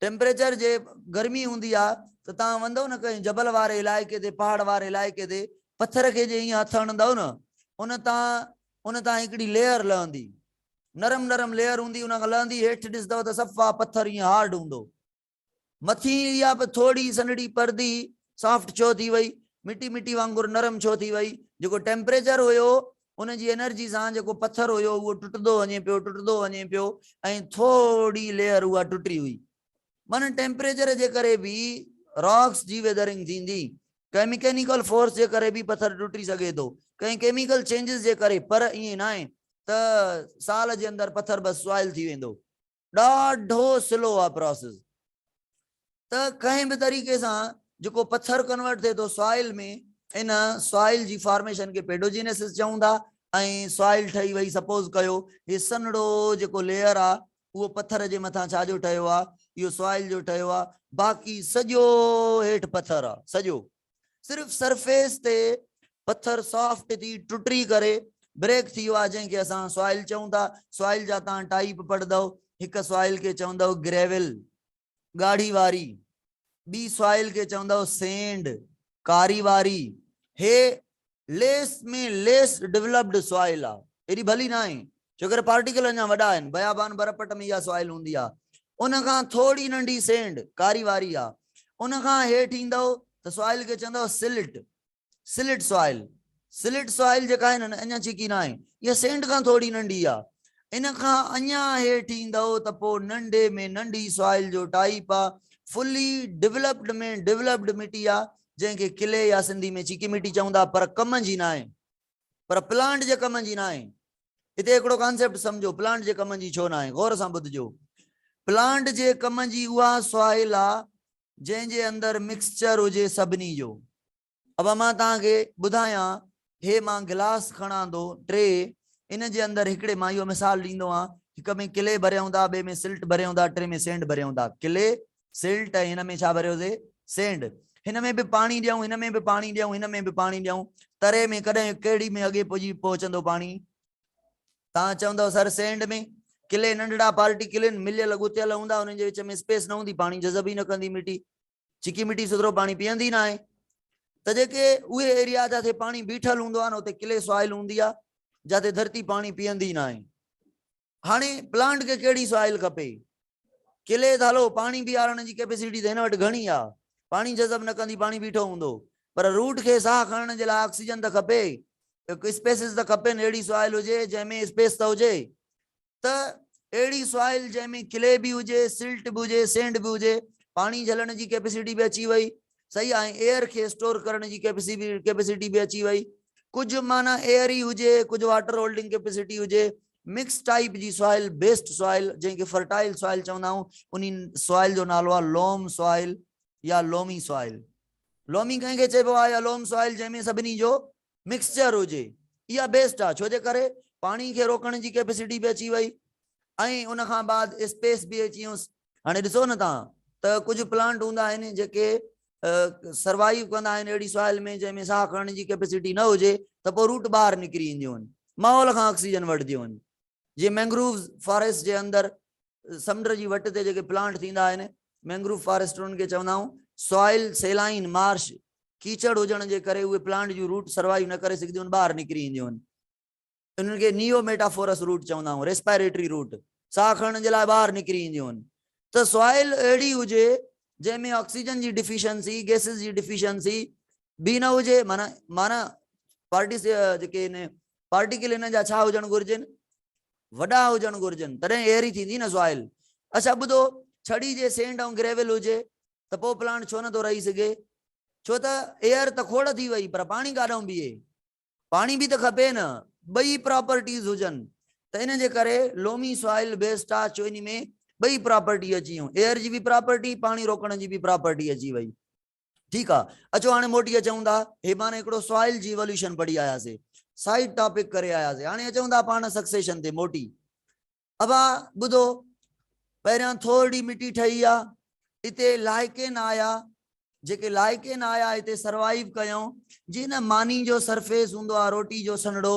टेम्परेचर जे गर्मी हूंदी आहे त तव्हां वेंदव न कहीं जबल वारे इलाइक़े ते पहाड़ वारे इलाइक़े ते पत्थर खे जे ईअं हथ हणंदव न उन तां हिकिड़ी लेयर लहंदी नरम नरम लेयर हूंदी उन खां लहंदी हेठि ॾिसंदव त सफ़ा पत्थर ईअं हार्ड हूंदो मथी इहा बि थोरी सनड़ी परदी सॉफ्ट छो थी वई मिटी मिटी वांगुरु नरम छो थी वई जेको टेम्परेचर हुयो उनजी एनर्जी सां जेको पत्थर हुयो उहो टुटंदो वञे पियो ऐं थोरी लेयर उहा टुटी हुई माना टेम्परेचर जे करे बि रॉक्स जी वेदरिंग थींदी कंहिं मैकेनिकल फोर्स जे करे बि पत्थर टुटी सघे थो कंहिं केमिकल चेंजिस जे करे पर ईअं न आहे त साल जे अंदरि पत्थर बस सॉइल थी वेंदो ॾाढो स्लो आहे प्रोसेस त कंहिं बि तरीक़े सां जेको पत्थर कन्वर्ट थिए थो सॉइल में इन सॉइल जी फॉर्मेशन खे पेडोजिनेसिस चऊं था ऐं सॉइल ठही वई सपोज कयो हे सनड़ो जेको लेयर आहे उहो पत्थर जे मथां छाजो ठहियो आहे इहो सॉइल जो ठहियो आहे बाक़ी सॼो हेठि पत्थर आहे सॼो सिर्फ़ सरफेस ते पत्थर सॉफ्ट थी टुटी करे ब्रेक थी वियो आहे जंहिंखे असां सॉइल चऊं था सॉइल जा तव्हां टाइप पढ़ंदव हिकु सॉइल खे चवंदव ग्रेविल ॻाढ़ी वारी ॿी सॉइल खे चवंदव सेंड कारी वारी हे लेस में लेस डेवलप्ड सॉइल आहे एॾी भली न आहे छो करे पार्टिकल अञा वॾा आहिनि बयाबान बरपट में इहा सॉइल हूंदी आहे उन खां थोरी नंढी सेंड कारी वारी आहे उन खां हेठि ईंदव त सॉइल खे चवंदव सिलिट सॉइल जेका आहे न अञा चिकी न आहे इहा सेंड खां थोरी नंढी आहे इन खां अञा हेठि ईंदव त पोइ नंढे में नंढी सॉइल जो टाइप आहे फुली डेवलप्ड में डेवलप्ड मिट्टी आहे जंहिंखे किले या सिंधी में चिकी मिट्टी चवंदा पर कम जी न आहे पर प्लांट जे कम जी न आहे हिते हिकिड़ो कॉन्सेप्ट सम्झो प्लांट जे कम जी छो न आहे गौर सां ॿुधिजो प्लांट जे कम जी उहा सॉइल आहे जंहिंजे अंदरि मिक्सचर हुजे सभिनी जो अब मां तव्हांखे ॿुधायां हे मां गिलास खणां थो टे इन जे अंदरि हिकिड़े मां इहो मिसाल ॾींदो आहियां हिक में किले भरियूं था ॿिए में सिल्ट भरियूं था टे में सेंड भरियूं था किले सिल्ट ऐं हिन में छा भरियोसीं सेंड हिन में बि पाणी ॾियूं हिन में बि पाणी ॾियूं हिन में बि पाणी ॾियूं तरे में कॾहिं कहिड़ी में अॻे पुॼी पहुचंदो पाणी तव्हां चवंदव सर सेंड में किले नंढड़ा पार्टिकल आहिनि मिलियल गुथियल हूंदा उन्हनि जे विच में स्पेस न हूंदी पाणी जज़ब ई न कंदी मिट्टी चिकी मिट्टी सुथरो पाणी पीअंदी न आहे त जेके उहे एरिया जिथे पाणी बीठल हूंदो आहे न उते किले सॉइल हूंदी आहे जिथे धरती पाणी पीअंदी न आहे हाणे प्लांट खे कहिड़ी सॉइल खपे किले त हलो पाणी बीहारण जी कैपेसिटी त हिन वटि घणी आहे पाणी जज़ब न कंदी पाणी बीठो हूंदो पर रूट खे साह खणण जे लाइ ऑक्सीजन त खपे स्पेसिस त खपेनि अहिड़ी सॉइल हुजे जंहिंमें स्पेस त हुजे त अहिड़ी सॉइल जंहिंमें किले बि हुजे सिल्ट बि हुजे सेंड बि हुजे पाणी झलण जी कैपेसिटी बि अची वई सही आहे एयर खे स्टोर करण जी कैपेसिटी बि अची वई कुझु माना एयर ई हुजे कुझु वाटर होल्डिंग कैपेसिटी हुजे मिक्स टाइप जी सॉइल बेस्ड सॉइल जंहिंखे फर्टाइल सॉइल चवंदा आहियूं उन सॉइल जो नालो आहे लोम सॉइल या लोमी सॉइल लोमी कंहिंखे चइबो आहे या लोम सॉइल जंहिंमें सभिनी जो मिक्सचर हुजे इहा बेस्ट आहे छो जे करे पाणी खे रोकण जी कैपेसिटी बि अची वई ऐं उन खां बाद स्पेस बि अची वियुसि हाणे ॾिसो न तव्हां त कुझु प्लांट हूंदा आहिनि जेके सर्वाइव कंदा आहिनि अहिड़ी सॉइल में जंहिंमें साह खणण जी कैपेसिटी न हुजे त पोइ रूट ॿाहिरि निकिरी ईंदियूं आहिनि माहौल खां ऑक्सीजन वठंदियूं आहिनि जीअं मैंग्रोव फॉरेस्ट जे अंदरि समुंड जी वट ते जेके प्लांट थींदा आहिनि मैंग्रोव फॉरेस्ट उन्हनि खे चवंदा आहियूं सॉइल सेलाइन मार्श कीचड़ हुजण जे करे उहे प्लांट जूं रूट सर्वाइव न करे सघंदियूं आहिनि, ॿाहिरि निकिरी ईंदियूं आहिनि। इन्हनि खे नियोमेटाफोरस रूट चवंदा आहियूं, रेस्पिरेटरी रूट, साह खणण जे लाइ ॿाहिरि निकिरी ईंदियूं आहिनि। त सॉइल अहिड़ी हुजे जंहिंमें ऑक्सीजन जी डिफिशियंसी, गैसिस जी डिफिशियंसी बि न हुजे, माना जेके पार्टिकल हिन जा छा हुजण घुरिजनि, वॾा हुजण घुरिजनि, तॾहिं एरी थींदी न सॉइल। अच्छा ॿुधो, छड़ी जे सेंड ऐं ग्रेवल हुजे त पोइ प्लांट छो नथो रही सघे? छो त एयर त खोड़ थी वई, पर पाणी काॾों बीहे, पाणी बि त खपे न, ॿई प्रॉपर्टीज़ हुजनि। त इन जे करे लोमी सॉइल बेस्ट आहे, छो इन में ॿई प्रॉपर्टी अची वियूं, एयर जी बि प्रॉपर्टी, पाणी रोकण जी बि प्रॉपर्टी अची वई। ठीकु आहे, अचो हाणे मोटी अचूं था, हे माने हिकिड़ो सॉइल जी इवोल्यूशन पढ़ी आयासीं, साइड टॉपिक करे आयासीं, हाणे अचूं था पाण सक्सेशन ते मोटी। अब ॿुधो, पहिरियां थोरी मिटी ठही आहे, हिते लाइकेन आया, जेके लाइकेन आया हिते सर्वाइव कयूं, जी न मानी जो सरफेस हूंदो आहे, रोटी जो सनड़ो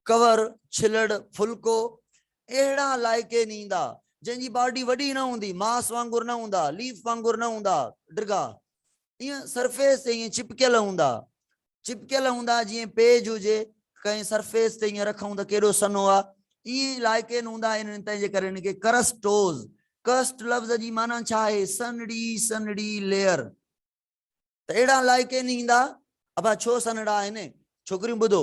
कवर, छिलड़, फुल्को, अहिड़ा लाइकेन ईंदा जंहिंजी बॉडी वॾी न हूंदी, मांस वांगुरु न हूंदा, लीफ वांगुरु न हूंदा, ड्रिगा ईअं सरफेस ते ईअं चिपकियल हूंदा, चिपकियल हूंदा, जीअं पेज हुजे कंहिं सरफेस ते ईअं रखूं त केॾो सनो आहे, ईअं लाइकेन हूंदा आहिनि। तंहिंजे करे हिनखे करस्टोज, कस्ट लफ़्ज़ जी माना छा आहे, सनड़ी सनड़ी लेयर, त अहिड़ा लाइकेन ईंदा। अब छो सनड़ा आहिनि? छोकिरियूं ॿुधो,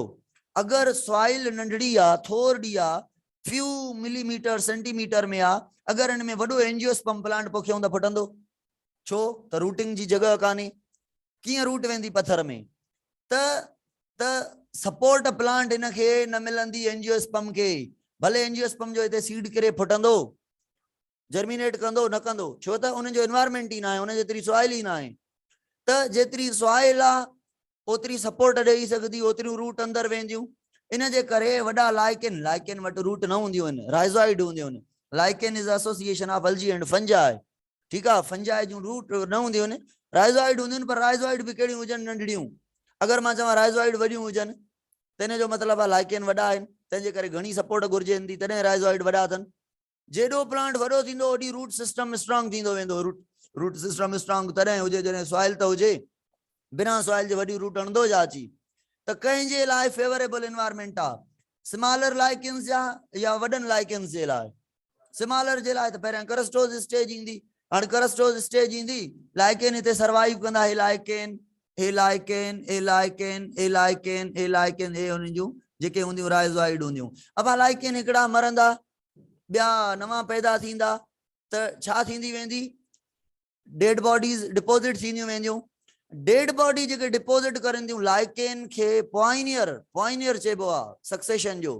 अगरि सॉइल नंढड़ी आहे, थोरड़ी आहे, फ्यू मिलीमीटर सेंटीमीटर में आहे, अगरि हिन में वॾो एंजियोस्पर्म प्लांट पोखियूं त फुटंदो, छो त रूटिंग जी जगह कान्हे, कीअं रूट वेंदी पत्थर में, त सपोर्ट प्लांट इन खे न मिलंदी एंजियोस्पर्म खे, भले एंजियोस्पर्म जो हिते सीड किरे फुटंदो, जर्मिनेट कंदो न कंदो, छो त उन जो एनवायरमेंट ई न आहे, उन जेतिरी सॉइल ई न आहे। त जेतिरी सॉइल आहे ओतिरी सपोर्ट ॾेई सघंदी, ओतिरियूं रूट अंदर वेंदियूं। इन जे करे वॾा लाइकेन, लाइकेन वटि रूट न हूंदियूं आहिनि, राइज़ॉइड हूंदियूं आहिनि। Lichen is association of algae and fungi, ठीकु आहे, फंजाई जूं रूट न हूंदियूं आहिनि, राइज़ॉइड हूंदियूं आहिनि, पर राइज़ॉइड बि कहिड़ियूं हुजनि, नंढड़ियूं। अगरि मां चवां राइज़ॉइड वॾियूं हुजनि त इन जो मतिलबु आहे लाइकेन वॾा आहिनि, तंहिंजे करे घणी सपोर्ट घुरिजे ईंदी, तॾहिं राइज़ॉइड वॾा अथनि। जेॾो प्लांट वॾो थींदो ओॾी रूट सिस्टम स्ट्रांग थींदो वेंदो, रूट सिस्टम स्ट्रांग तॾहिं हुजे जॾहिं सॉइल त हुजे, बिना सॉइल जे वॾी रूट हणंदो जा अची। त कंहिंजे लाइ फेवरेबल एनवायरमेंट आहे, स्मॉलर लाइकेन्स जा या वॾनि लाइकेन्स जे लाइ? स्मॉलर जे लाइ त पहिरियां करस्टोज स्टेज ईंदी, हाणे करस्टोज स्टेज ईंदी, लाइकेन हिते सर्वाइव कंदा, हे लाइकेन, हे लाइकेन, हे लाइकेन, हे लाइकेन, हे लाइकेन, हे उन्हनि जूं जेके हूंदियूं राइज़ॉइड हूंदियूं। अब लाइकेन हिकिड़ा मरंदा, ॿिया नवां पैदा थींदा, त छा थींदी वेंदी, डेड बॉडीज़ डिपोज़िट थींदियूं वेंदियूं। डेड बॉडी जेके डिपोज़िट करनि थियूं लाइकेन खे पॉइनियर, पॉइनियर चइबो आहे सक्सेशन जो।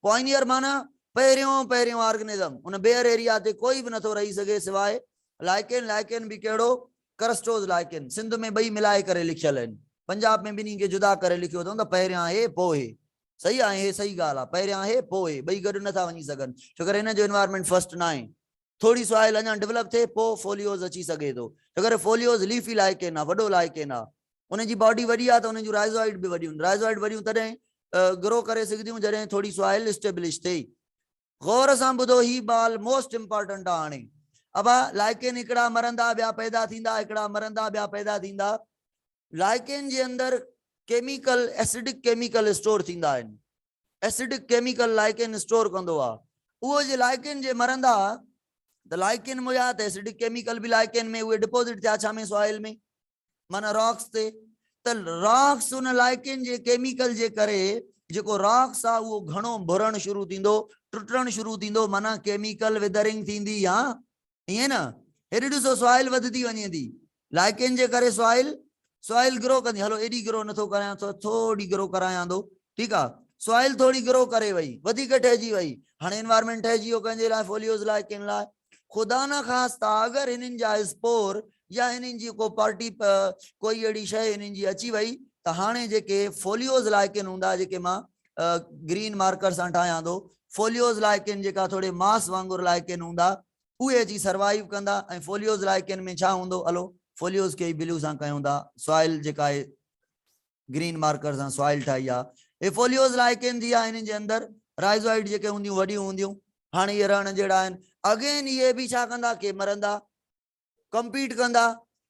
पॉइनियर माना पहिरियों ऑर्गेनिज्म, उन बेयर एरिया ते कोई बि नथो रही सघे सिवाय लाइकेन। लाइकेन बि कहिड़ो, करस्टोज लाइकेन, सिंध में ॿई मिलाए करे लिखियल आहिनि, पंजाब में ॿिन्ही खे जुदा करे लिखियो अथऊं त पहिरियां हे पोइ हे, सही आहे, हे सही ॻाल्हि आहे, पहिरियां हे पोइ हे, ॿई गॾु नथा वञी सघनि, छो करे हिन जो एनवायरमेंट फर्स्ट न आहे। थोड़ी सॉइल अञा डेवलप थिए पोइ फोलियोज अची सघे थो, छो करे फोलियोज लीफी लाइकेन आहे, वॾो लाइकेन आहे, उनजी बॉडी वॾी आहे त उनजूं राइज़ॉइड बि वॾियूं, राइज़ॉइड वॾियूं तॾहिं ग्रो करे सघंदियूं जॾहिं थोड़ी सॉइल स्टेब्लिश थिए। गौर सां ॿुधो, ही बाल मोस्ट इंपॉर्टेंट आहे। हाणे अब लाइकेन हिकिड़ा मरंदा, ॿिया पैदा थींदा, हिकिड़ा मरंदा, ॿिया पैदा थींदा। लाइकेन जे अंदरि केमिकल, एसिडिक केमिकल स्टोर थींदा आहिनि, एसिडिक केमिकल लाइकेन स्टोर कंदो आहे। उहो जे लाइकेन जे मरंदा त लाइकेन में हुया त एसिडिक केमिकल बि लाइकेन में उहे डिपोज़िट थिया, छा में, सॉइल में, माना रॉक्स ते। त रॉक्स उन लाइकेन जे केमिकल जे करे जेको रॉक्स आहे उहो घणो भुरण शुरू थींदो, टुटण शुरू थींदो, माना केमिकल विदरिंग थींदी, हा ईअं न। हेॾे ॾिसो सॉइल वधंदी वञे थी, लाइकेन जे करे सॉइल ग्रो कंदी। हलो एॾी ग्रो नथो करायां, थोड़ी ग्रो करायां थो, ठीकु आहे, सॉइल थोड़ी ग्रो करे वई, वधीक ठहिजी वई, हाणे एनवायरमेंट ठहिजी वियो कंहिंजे लाइ, फोलियोज लाइकेन लाइ। खुदा न ख़ास्ता अगरि हिननि जा स्पोर या हिननि जी को पार्टी कोई अहिड़ी शइ हिननि जी अची वई त हाणे जेके फोलियोज लाइकेन हूंदा, जेके मां ग्रीन मार्कर सां ठाहियां थो, फोलियोज लाइकेन जेका थोड़े मांस वांगुरु लाइकेन हूंदा, उहे अची सर्वाइव कंदा। ऐं फोलियोज लाइकेन में छा हूंदो, हलो फोलियोज खे ब्लू सां कयूं था, सॉइल जेका आहे ग्रीन मार्कर सां सॉइल ठाही आहे, हे फोलियोज लाइकेन थी आहे। हिननि जे अंदरि राइज़ॉइड जेके हूंदियूं वॾियूं हूंदियूं, हाणे इहे रहण जहिड़ा आहिनि। अगेन इहे बि छा कंदा, के मरंदा, compete कंदा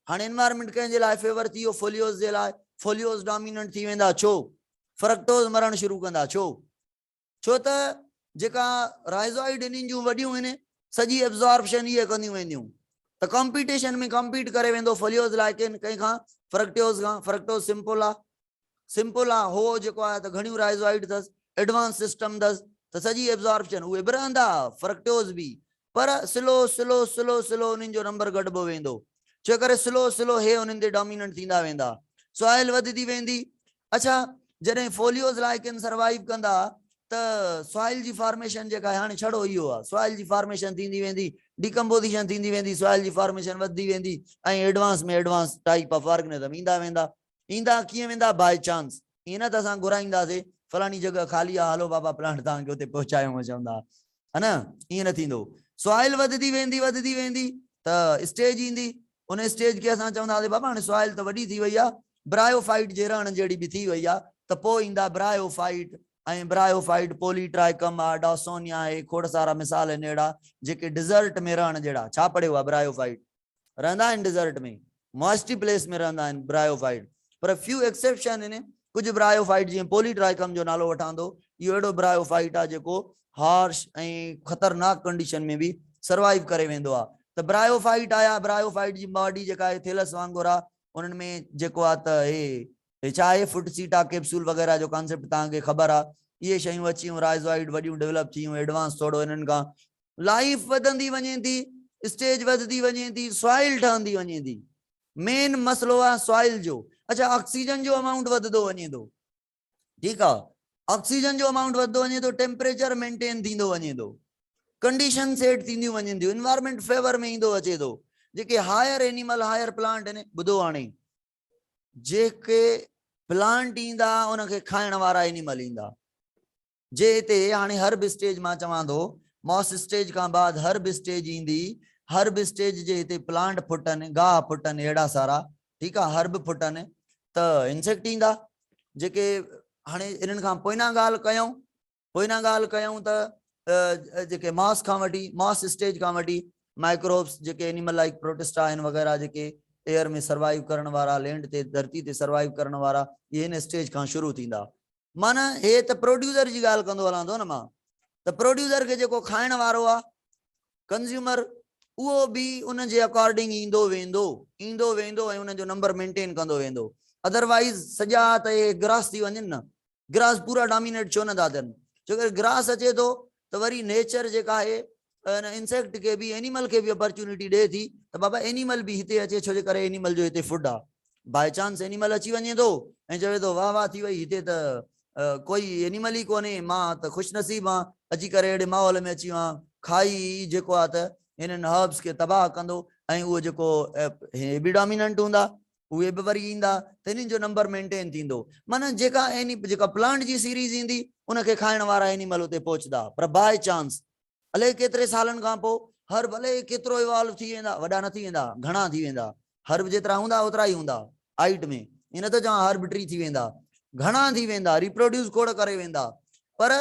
हाणे एनवायरमेंट कंहिंजे लाइ फेवर थी वियो फोलियोस जे लाइ फोलियोस डोमिनेंट थी वेंदा छो फ्रक्टोज मरण शुरू कंदा छो छो त जेका राइज़ोइड इन्हनि जूं वॾियूं आहिनि सॼी एब्जॉर्प्शन इहे कंदियूं वेंदियूं त कॉम्पिटिशन में कम्पीट करे वेंदो फोलियोस लाइ कंहिंखां फ्रक्टोज सिंपल आहे हो जेको आहे त घणियूं राइज़ोइड अथसि एडवांस सिस्टम अथसि त सॼी एब्जॉर्प्शन उहे बि रहंदा फ्रक्टोज बि पर स्लो स्लो स्लो स्लो उन्हनि जो नंबर घटिबो वेंदो छो करे स्लो स्लो हे उन्हनि ते डोमिनेंट थींदा वेंदा सॉइल वधंदी वेंदी अच्छा जॾहिं फोलियोस लाइकन सर्वाइव कंदा त सॉइल जी फॉर्मेशन जेका हाणे छड़ो इहो आहे सॉइल जी फॉर्मेशन थींदी वेंदी डिकम्पोजिशन थींदी वेंदी सॉइल जी फॉर्मेशन वधंदी वेंदी ऐं एडवांस में एडवांस टाइप ऑफ ऑर्गेनिज्म ईंदा वेंदा ईंदा कीअं वेंदा बाय चांस ईअं न त असां घुराईंदासीं फलानी जगह खाली आहे हलो बाबा प्लांट तव्हांखे हुते पहुचायूं चवंदा है न ईअं न थींदो सॉइल वधंदी वेंदी त स्टेज ईंदी उन स्टेज खे असां चवंदासीं बाबा हाणे सॉइल त वॾी थी वई आहे ब्रायोफाइट जे रहण जहिड़ी बि थी वई आहे त पोइ ईंदा ब्रायोफाइट ऐं ब्रायोफाइट पोलीट्राइकम आहे डॉसोनिया आहे खोड़ सारा मिसाल आहिनि अहिड़ा जेके डिज़र्ट में रहण जहिड़ा छा पढ़ियो आहे ब्रायोफाइट रहंदा आहिनि डिज़र्ट में मॉइस्टी प्लेस में रहंदा आहिनि ब्रायोफाइट पर फ्यू एक्सेप्शन आहिनि कुछ ब्रायोफाइट जीअं पोलीट्राइकम जो नालो वठां थो इहो अहिड़ो ब्रायोफाइट आहे जेको हार्श ऐं ख़तरनाक कंडीशन में भी सर्वाइव करे वेंदो आहे त ब्रायोफाइट आया ब्रायोफाइट जी बॉडी जेका आहे थेलस वांगुरु आहे उन्हनि में जेको आहे त हे छा आहे फुट सीटा कैप्सूल वग़ैरह जो कॉन्सेप्ट तव्हांखे ख़बर आहे इहे शयूं अची वियूं राइज़ोइड वॾियूं डेवलप थी वियूं एडवांस थोरो इन्हनि खां लाइफ वधंदी वञे थी स्टेज वधंदी वञे थी सॉइल ठहंदी वञे थी मेन मसलो आहे सॉइल जो अच्छा ऑक्सीजन जो अमाउंट वधंदो वञे थो ठीकु आहे ऑक्सीजन जो अमाउंट वधंदो वञे थो टेम्परेचर मेंटेन थींदो वञे थो कंडीशन सेट थींदियूं वञनि थियूं इन्वायरमेंट फेवर में ईंदो अचे थो जेके हायर एनिमल हायर प्लांट आहिनि ॿुधो हाणे जेके प्लांट ईंदा उनखे खाइण वारा एनिमल ईंदा जे हिते हाणे हर्ब स्टेज मां चवां थो मॉस स्टेज खां बाद हर्ब स्टेज ईंदी हर्ब स्टेज जे हिते प्लांट फुटनि गाह फुटनि अहिड़ा सारा ठीकु आहे हर्ब फुटनि त इंसेक्ट ईंदा जेके हाणे इन्हनि खां पोइना ॻाल्हि कयूं त जेके मॉस खां वठी मॉस स्टेज खां वठी माइक्रोब्स जेके एनिमल लाइक प्रोटिस्टा आहिनि वग़ैरह जेके एयर में सर्वाइव करण वारा लैंड ते धरती ते सर्वाइव करण वारा इहे हिन स्टेज खां शुरू थींदा माना हे त प्रोड्यूसर जी ॻाल्हि कंदो हलां थो न मां त प्रोड्यूसर खे जेको खाइण वारो आहे कंज्यूमर उहो बि उन जे अकॉर्डिंग ईंदो वेंदो ऐं उन जो नंबर मेंटेन कंदो वेंदो अदरवाइज़ सॼा त हे ग्रास थी वञनि न ग्रास पूरा डोमिनेट छो नथा थियनि छो करे ग्रास अचे थो त वरी नेचर जेका आहे इंसेक्ट के भी एनिमल के भी अपॉर्चुनिटी दे थी तो बाबा एनिमल भी हिते अचे छो जे करे एनिमल जो हिते फूड आहे बाय चांस एनिमल अची वञे थो ऐं चवे थो वाह वाह थी वई हिते त कोई एनिमल ई कोन्हे मां त ख़ुशनसीब आं अची करे अहिड़े माहौल में अची आं खाई जेको आहे त हिननि हर्ब्स खे तबाह कंदो ऐं उहो जेको हे बि डोमिनेंट हूंदा उहे बि वरी ईंदा त हिननि जो नंबर मेंटेन थींदो माना जेका प्लांट जी सीरीज़ ईंदी उनखे खाइण वारा एनिमल उते पहुचंदा पर बाय चांस अले केतिरे सालनि खां पोइ हर्ब अले केतिरो इवॉल्व थी वेंदा वॾा न थी वेंदा घणा थी वेंदा हर्ब जेतिरा हूंदा ओतिरा ई हूंदा हाइट में इन त चवां हर्ब ट्री थी वेंदा घणा थी वेंदा रिप्रोड्यूस खोड़ करे वेंदा पर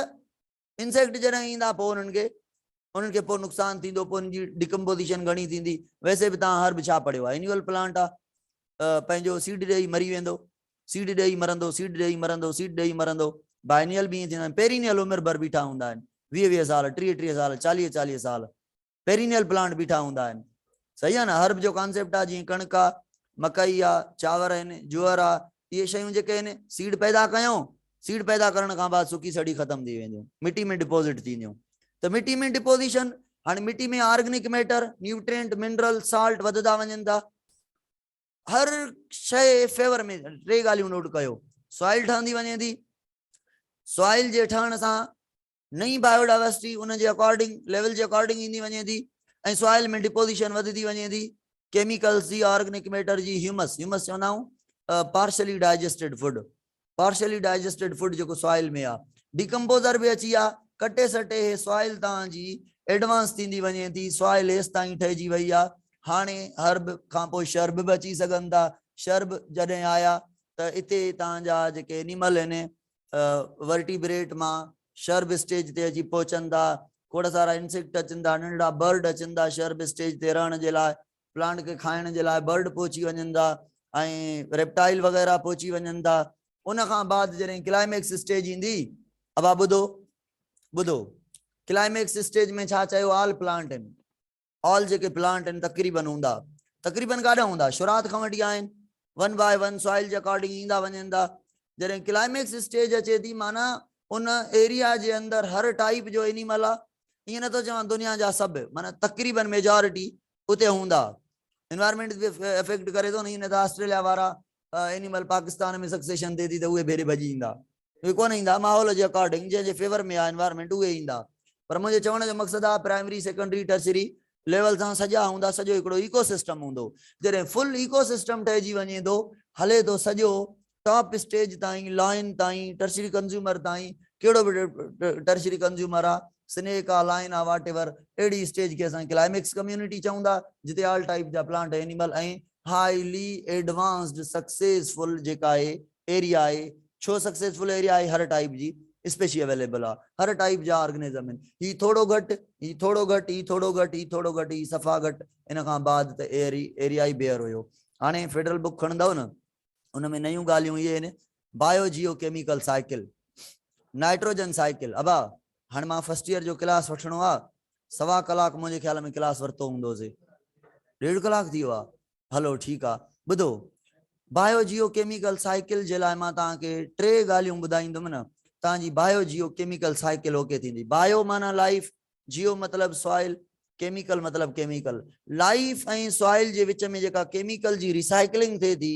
इंसेक्ट जॾहिं ईंदा पोइ उन्हनि खे पोइ नुक़सानु थींदो पोइ उनजी डिकम्पोजिशन घणी थींदी वैसे बि तव्हां हर्ब छा पढ़ियो आहे एन्युअल प्लांट आहे पंहिंजो सीड ॾेई मरी वेंदो सीड ॾेई मरंदो सीड ॾेई मरंदो सीड ॾेई मरंदो बाइनियल बि ईअं थींदा आहिनि पेरीनियल उमिरि भर बीठा हूंदा आहिनि 20 साल 30 साल 40 साल पेरीनियल प्लांट बीठा हूंदा आहिनि सही आहे न हर्ब जो कॉन्सेप्ट आहे जीअं कणिक आहे मकई आहे चांवर आहिनि जुअर आहे इहे शयूं जेके आहिनि सीड पैदा कयूं सीड पैदा करण खां बाद सुकी सड़ी ख़तम थी वेंदियूं मिट्टी में डिपोज़िट थींदियूं त मिट्टी में डिपोजिशन हाणे मिट्टी में organic matter nutrient mineral salt वधंदा वञनि था हर शइ फेवर में टे ॻाल्हियूं नोट कयो सॉइल ठहंदी वञे थी सॉइल जे ठहण सां नई बायोडाइवर्सिटी उन जे अकॉर्डिंग लेवल जे अकॉर्डिंग ईंदी वञे थी ऐं सॉइल में डिपोजिशन वधंदी वञे थी केमिकल्स जी ऑर्गेनिक मैटर जी ह्यूमस चवंदा आहियूं पार्शली डाइजेस्टेड फूड जेको सॉइल में आहे डिकम्पोज़र बि अची आहे कटे सटे हे सॉइल तव्हांजी एडवांस थींदी वञे थी सॉइल हेसि ताईं ठहिजी वई आहे हाणे हर्ब खां पोइ शर्ब बि अची सघनि था शर्ब जॾहिं आया त हिते तव्हांजा जेके एनिमल आहिनि वर्टिब्रेट मां शर्ब स्टेज ते अची पहुचनि था खोड़ सारा इंसेक्ट अचनि था नंढड़ा बर्ड अचनि था शर्ब स्टेज ते रहण जे लाइ प्लांट के खाइण जे लाइ बर्ड पहुची वञनि था ऐं रेप्टाइल वग़ैरह पहुची वञनि था। उन खां बाद जॾहिं क्लाइमेक्स स्टेज ईंदी, अबा ॿुधो ॿुधो, क्लाइमेक्स स्टेज में छा चयो, ऑल प्लांट आहिनि, ऑल जेके प्लांट आहिनि तक़रीबन हूंदा, तक़रीबन काॾा हूंदा, शुरात खां वठी आहिनि, वन बाय वन सॉइल जे अकॉर्डिंग ईंदा वञनि था। जॾहिं क्लाइमेक्स स्टेज अचे थी, माना उन एरिया जे अंदरि हर टाइप जो एनिमल आहे। ईअं नथो चवां दुनिया जा सभु, माना तक़रीबन मेजॉरिटी उते हूंदा। एनवायरमेंट बि इफेक्ट करे थो न, ईअं न त ऑस्ट्रेलिया वारा एनिमल पाकिस्तान में सक्सेशन थिए थी त उहे भेरे भॼी ईंदा, उहे कोन ईंदा, माहौल जे अकॉर्डिंग जंहिंजे फेवर में आहे एनवायरमेंट उहे ईंदा। पर मुंहिंजे चवण जो मक़सदु आहे प्राइमरी सेकेंडरी टर्सरी लेवल सां सॼा हूंदा, सॼो हिकिड़ो इकोसिस्टम हूंदो। जॾहिं फुल इकोसिस्टम ठहिजी वञे थो, हले थो सॼो टॉप स्टेज ताईं, लाइन ताईं, टर्शरी कंज्यूमर ताईं, कहिड़ो बि टर्शरी कंज्यूमर आहे, स्नेक आहे, लाइन आहे, वाट एवर, अहिड़ी स्टेज खे असां क्लाइमेक्स कम्युनिटी चऊं था, जिते ऑल टाइप जा प्लांट एनिमल ऐं हाईली एडवांस्ड सक्सेसफुल जेका आहे एरिया आहे। छो सक्सेसफुल एरिया आहे, हर टाइप जी स्पेशी अवेलेबल आहे, हर टाइप जा ऑर्गेनिज्म आहिनि। ही थोड़ो घटि, ही थोड़ो घटि, ही थोड़ो घटि, ही थोड़ो घटि, ही सफ़ा घटि, इन खां बाद त एरिया ई बेयर हुयो। हाणे फेडरल बुक खणंदव न, उन में नयूं ॻाल्हियूं इहे आहिनि, बायो जियो केमिकल साइकिल, नाइट्रोजन साइकिल। अबा हाणे मां फर्स्ट ईयर जो क्लास वठणो आहे, 1.25 कलाक मुंहिंजे ख्याल में क्लास वरितो हूंदोसीं, 1.5 कलाक थी वियो आहे, हलो ठीकु आहे। ॿुधो, बायो जियो केमिकल साइकिल जे लाइ मां तव्हांखे 3 ॻाल्हियूं ॿुधाईंदुमि न, तव्हांजी बायो जियो केमिकल साइकिल ओके थींदी। बायो माना लाइफ, जियो मतिलबु सॉइल, केमिकल मतिलबु केमिकल। लाइफ ऐं सॉइल जे विच में जेका केमिकल जी रिसाइकलिंग थिए थी,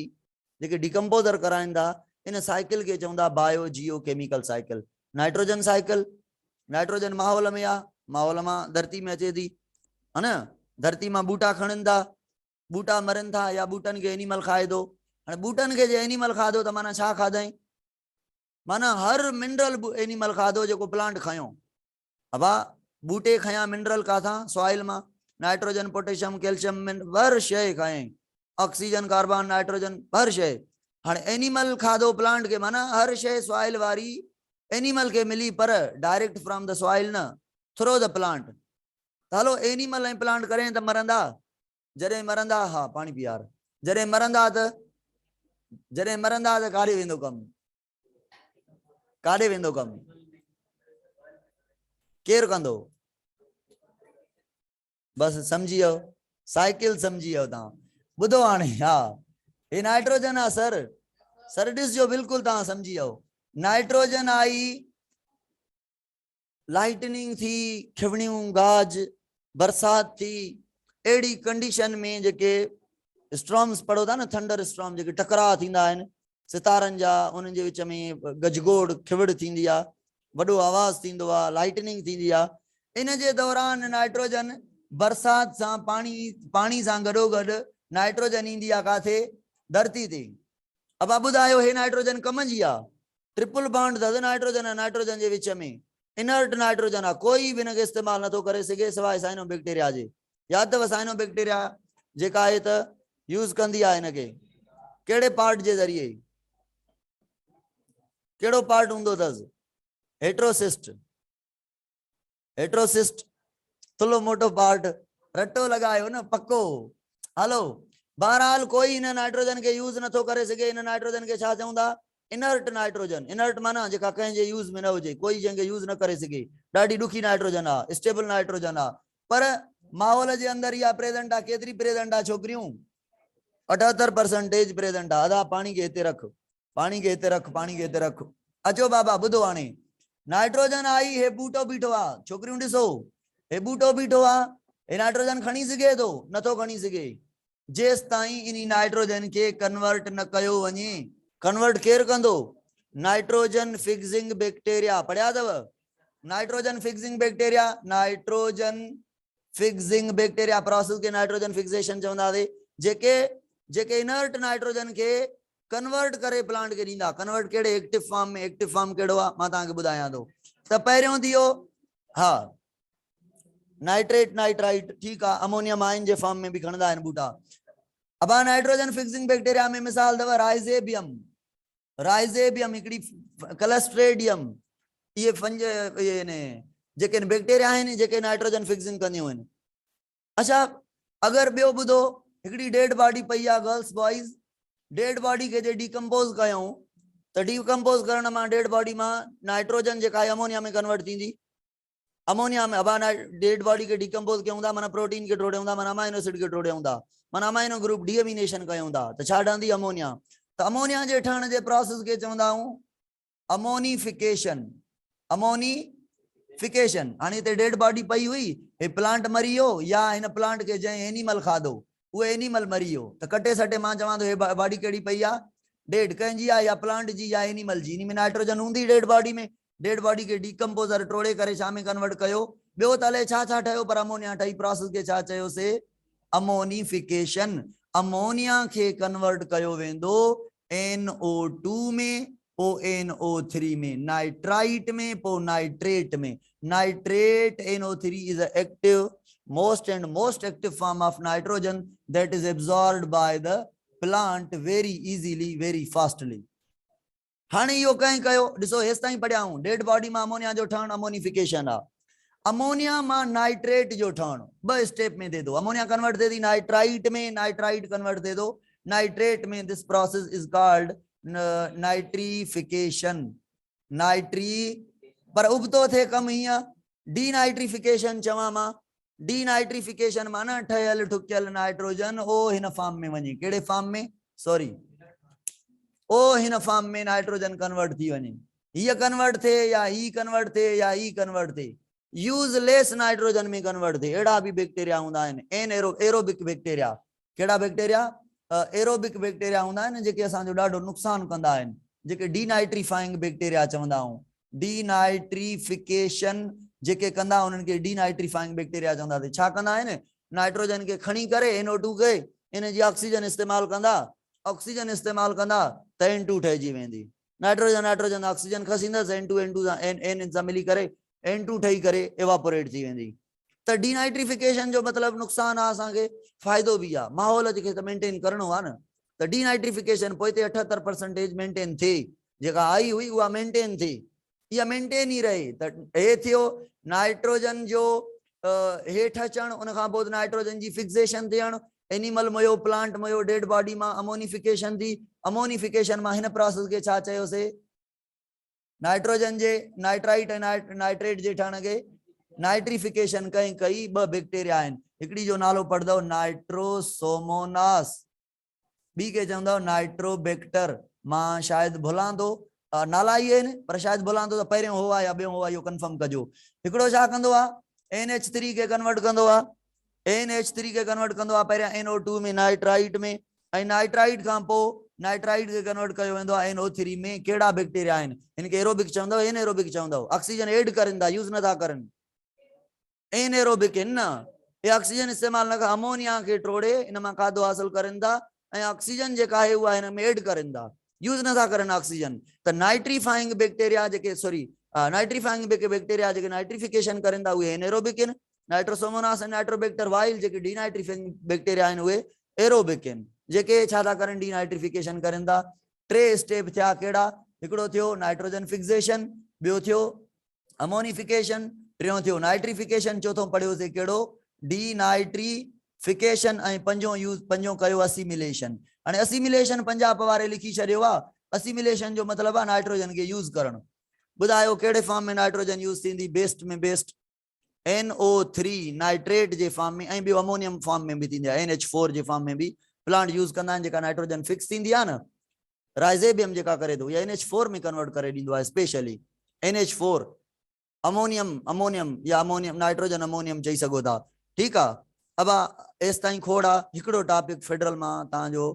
जेके डिकम्पोज़र कराइनि था, इन साइकिल खे चवंदा biogeochemical cycle. Nitrogen cycle, nitrogen माहौल में आहे, माहौल मां धरती में अचे थी, है न, धरती मां बूटा खणनि था, बूटा मरनि था या बूटनि खे एनिमल खाए थो। हाणे बूटनि खे जे एनिमल खाधो त माना छा खाधई, माना हर मिनरल एनिमल खाधो जेको प्लांट खयो। अबा बूटे खया मिनरल काथां, सॉइल मां, नाइट्रोजन, पोटेशियम, कैल्शियम, हर शइ खाए, ऑक्सीजन, कार्बन, नाइट्रोजन, हर शइ। हाँ एनिमल खाधो प्लांट के, माना हर शइ सॉइल वारी एनिमल के मिली, पर डायरेक्ट फ्रॉम द सॉइल न, थ्रो द प्लांट। हलो एनिमल ऐं प्लांट करें त मरंदा, जॾहिं मरंदा, हाँ पानी पी यार, जॾहिं मरंदा त काॾे वेंदो कमु, काॾे वेंदो कमु, केरु कंदो? बस समझी वियो, साइकिल समझी वियो तव्हां। ॿुधो हाणे, हा हे नाइट्रोजन आहे सर, सर ॾिसजो बिल्कुलु तव्हां समझी वियो। नाइट्रोजन आई, लाइटनिंग थी, खिवणियूं गाज, बरसात थी, अहिड़ी कंडीशन में जेके स्ट्रॉम्स पढ़ो था न, थंडर स्ट्रॉम, जेके टकराव थींदा आहिनि सितारनि जा, उन्हनि जे विच में गजगोड़ खिवड़ थींदी आहे, वॾो आवाज़ थींदो आहे, लाइटनिंग थींदी आहे। इन जे दौरान नाइट्रोजन बरसात सां पाणी सां गॾोगॾु नाइट्रोजन ईंदी आहे काथे, धरती ते। अब ॿुधायो हे नाइट्रोजन कम जी आहे, ट्रिपल बॉन्ड अथसि नाइट्रोजन ऐं नाइट्रोजन जे विच में, इनर्ट नाइट्रोजन आहे, कोई बि हिनखे इस्तेमालु नथो करे सघे सवाइ साइनो बैक्टीरिया जे। यादि अथव साइनो बैक्टीरिया जेका आहे त यूज़ कंदी आहे हिनखे, कहिड़े पार्ट जे ज़रिए, कहिड़ो पार्ट हूंदो अथसि, हेट्रोसिस्ट, हेट्रोसिस्ट थुलो मोटो पार्ट, रटो लॻायो न पक्को। हलो बहरहाल कोई इन नाइट्रोजन के यूज़ नथो करे सघे, इन नाइट्रोजन के छा चवंदा, इनर्ट नाइट्रोजन। इनर्ट माना जेका कंहिंजे यूज़ में न हुजे, कोई जंहिंखे यूज़ न करे सघे, ॾाढी ॾुखी नाइट्रोजन आहे, स्टेबल नाइट्रोजन आहे, पर माहौल जे अंदरि इहा प्रेज़ेंट आहे। केतिरी प्रेज़ेंट आहे छोकिरियूं, 78% प्रेज़ेंट आहे। अदा पाणी खे हिते रख, पाणी खे हिते रख, पाणी खे हिते रख। अचो बाबा ॿुधो हाणे, नाइट्रोजन आई, हे बूटो बीठो आहे, छोकिरियूं ॾिसो, हे बूटो बीठो आहे, हे नाइट्रोजन खणी सघे थो, नथो खणी सघे, जेसि ताईं इन नाइट्रोजन के कन्वर्ट न कयो वञे। कन्वर्ट केरु कंदो, नाइट्रोजन फिक्सिंग बैक्टीरिया, पढ़िया अथव, nitrogen fixing bacteria, nitrogen fixing bacteria process के नाइट्रोजन फिक्सेशन चवंदासीं, जेके इनर्ट नाइट्रोजन के कन्वर्ट करे प्लांट के ॾींदा। कन्वर्ट कहिड़े, एक्टिव फॉर्म में। एक्टिव फॉर्म कहिड़ो आहे मां तव्हांखे ॿुधायां थो। त पहिरियों थी वियो, हा नाइट्रेट, नाइट्राइट, ठीकु आहे, अमोनियम आयन जे फॉर्म में बि खणंदा आहिनि बूटा। अब नाइट्रोजन फिक्सिंग बैक्टीरिया में मिसाल अथव राइजेबियम, राइजेबियम हिकिड़ी क्लस्ट्रेडियम, ये पंज ये ने जेके बैक्टीरिया आहिनि जेके नाइट्रोजन फिक्सिंग कंदियूं आहिनि। अच्छा अगरि ॿियो ॿुधो, हिकिड़ी डेड बॉडी पई आहे गर्ल्स बॉइज़, डेड बॉडी के जे डिकम्पोज कयूं त डिकम्पोज करण मां डेड बॉडी मां नाइट्रोजन जेका आहे अमोनिया में कन्वर्ट थींदी, अमोनिया में अब डेड बॉडी के डिकम्पोज कयूं था माना प्रोटीन के टोड़े था, माना अमाइनो एसिड के टोड़े था, माना अमाइनो ग्रुप डीएमिनेशन कयूं था त छा ठहंदी अमोनिया। त अमोनिया जे ठहण जे प्रोसेस के चवंदा आहियूं अमोनिफिकेशन, अमोनिफिकेशन। हाणे हिते डेड बॉडी पई हुई, हे प्लांट मरी वियो या हिन प्लांट के जंहिं एनिमल खाधो उहो एनिमल मरी वियो त कटे सटे मां चवां थो हे बॉडी कहिड़ी पई आहे डेड, कंहिंजी आहे या प्लांट जी या एनिमल जी, इन में नाइट्रोजन हूंदी डेड बॉडी में। डेड बॉडी के डिकम्पोजर टोड़े करे छा में कन्वर्ट कयो ॿियो त हले छा छा ठहियो पर अमोनिया ठही, प्रोसेस के छा चयोसीं अमोनिफिकेशन। अमोनिया के कन्वर्ट कयो वेंदो NO2 में, पोइ NO3 में, नाइट्राइट में, पोइ नाइट्रेट में। Nitrate NO3 is an active, most active form of nitrogen that is absorbed by the plant very easily, very fastly. हाणे इहो कंहिं कयो ॾिसो हेसि ताईं पढ़िया आहियूं डेड बॉडी मां अमोनिया जो ठहण अमोनिफिकेशन आहे। अमोनिया मां नाइट्रेट जो ठहण ॿ स्टेप में थिए थो, अमोनिया कन्वर्ट थिए थी नाइट्राइट में, नाइट्राइट कन्वर्ट थिए थो नाइट्रेट में। This process is called nitrification. नाइट्री पर उबतो थे कम हीअं डीनाइट्रीफिकेशन चवां मां, डीनाइट्रीफिकेशन माना ठहियल ठुकियल नाइट्रोजन ओ हिन फॉर्म में वञे, कहिड़े फॉर्म में, सॉरी ओ हिन फॉर्म में नाइट्रोजन कन्वर्ट थी वञे, हीअ कन्वर्ट थे या ही कन्वर्ट थे या ही कन्वर्ट थे, यूजलेस नाइट्रोजन में कन्वर्ट थे। अहिड़ा भी बैक्टीरिया हूंदा आहिनि एरोबिक बैक्टीरिया। कहिड़ा बैक्टीरिया एरोबिक बैक्टीरिया हूंदा आहिनि जेके असांजो ॾाढो नुक़सान कंदा आहिनि, जेके डीनाइट्रीफाइंग बैक्टीरिया चवंदा आहियूं। डीनाइट्रीफिकेशन जेके कंदा उन्हनि खे डीनाइट्रीफाइंग बैक्टीरिया चवंदा। छा कंदा आहिनि नाइट्रोजन के खणी करे NO2 खे इन जी ऑक्सीजन इस्तेमाल कंदा, ऑक्सीजन इस्तेमाल कंदा त N2 ठहिजी वेंदी। नाइट्रोजन नाइट्रोजन ऑक्सीजन खसींदसि N2 N सां मिली करे N2 ठही करे एवापोरेट थी वेंदी। त डीनाइट्रीफिकेशन जो मतलब नुक़सान आहे असांखे, फ़ाइदो बि आहे, माहौल खे त मेंटेन करणो आहे न। त डीनाइट्रीफिकेशन पोइ ते 78% मेंटेन थिए, जेका आई हुई उहा मेंटेन थिए, इहा मेंटेन ई रहे। त हे थियो नाइट्रोजन जो हेठि अचणु, उन खां पोइ नाइट्रोजन जी फिक्सेशन थियणु, एनिमल मयो प्लांट मयो डेड बॉडी मां अमोनिफिकेशन थी। अमोनिफिकेशन मां हिन प्रोसेस के छा चयोसीं नाइट्रोजन जे नाइट्राइट ऐं नाइट्रेट जे ठहण खे नाइट्रीफिकेशन कई ॿ बैक्टीरिया आहिनि, हिकिड़ी जो नालो पढ़ंदव नाइट्रोसोमोनास, ॿी के चवंदव नाइट्रोबैक्टर। मां शायदि भुलां थो, नाला ई आहिनि पर शायदि भुलां थो त पहिरियों हो आहे या ॿियो हो आहे, इहो कंफर्म कजो। हिकिड़ो छा कंदो आहे NH3 के कन्वर्ट कंदो आहे, NH3 के कन्वर्ट कंदो आहे पहिरियां NO2 में नाइट्राइट में, ऐं नाइट्राइट खां पोइ नाइट्राइट के कन्वर्ट कयो वेंदो आहे NO3 में। कहिड़ा बैक्टीरिया आहिनि हिनखे एरोबिक चवंदव, एनएरोबिक चवंदव, ऑक्सीजन ऐड करनि था, यूज़ नथा करनि, एनएरोबिक आहिनि न, ये ऑक्सीजन इस्तेमाल न कर, अमोनिया के टोड़े इन मां खाधो हासिल करनि था ऐं ऑक्सीजन जेका आहे उहा हिन में ऐड करनि था, यूज़ नथा करनि ऑक्सीजन। त नाइट्रीफाइंग बैक्टीरिया जेके सॉरी नाइट्रीफाइंग बैक्टीरिया जेके नाइट्रीफिकेशन करनि था उहे एनएरोबिक आहिनि, नाइट्रोसोमोनास ऐं नाइट्रोबैक्टर वाइल जेके डीनाइट्रीफाइंग बैक्टीरिया आहिनि उहे एरोबिक आहिनि, जेके छा था करनि डीनाइट्रीफिकेशन करनि था। टे स्टेप थिया कहिड़ा, हिकिड़ो थियो नाइट्रोजन फिक्सेशन, ॿियो थियो अमोनिफिकेशन, टियों थियो नाइट्रीफिकेशन, चौथों पढ़ियोसीं कहिड़ो डीनाइट्रीफिकेशन, ऐं पंजों कयो असिमिलेशन। हाणे असिमिलेशन पंजाब वारे लिखी छॾियो आहे, असिमिलेशन जो मतिलबु आहे नाइट्रोजन खे यूज़ करणु। ॿुधायो कहिड़े फॉर्म में नाइट्रोजन यूज़ थींदी, बेस्ट में बेस्ट NO3 नाइट्रेट जे फॉर्म में, ऐं ॿियो अमोनियम फॉर्म में बि थींदी आहे, NH4 जे फॉर्म में बि प्लांट यूज़ कंदा आहिनि, जेका नाइट्रोजन फिक्स थींदी आहे न, राइजेबियम जेका करे थो या NH4 में कन्वर्ट करे ॾींदो आहे, स्पेशली NH4 अमोनियम या अमोनियम नाइट्रोजन अमोनियम चई सघो था, ठीकु आहे। अब एसि ताईं खोड़ आहे। हिकिड़ो टॉपिक फेडरल मां तव्हांजो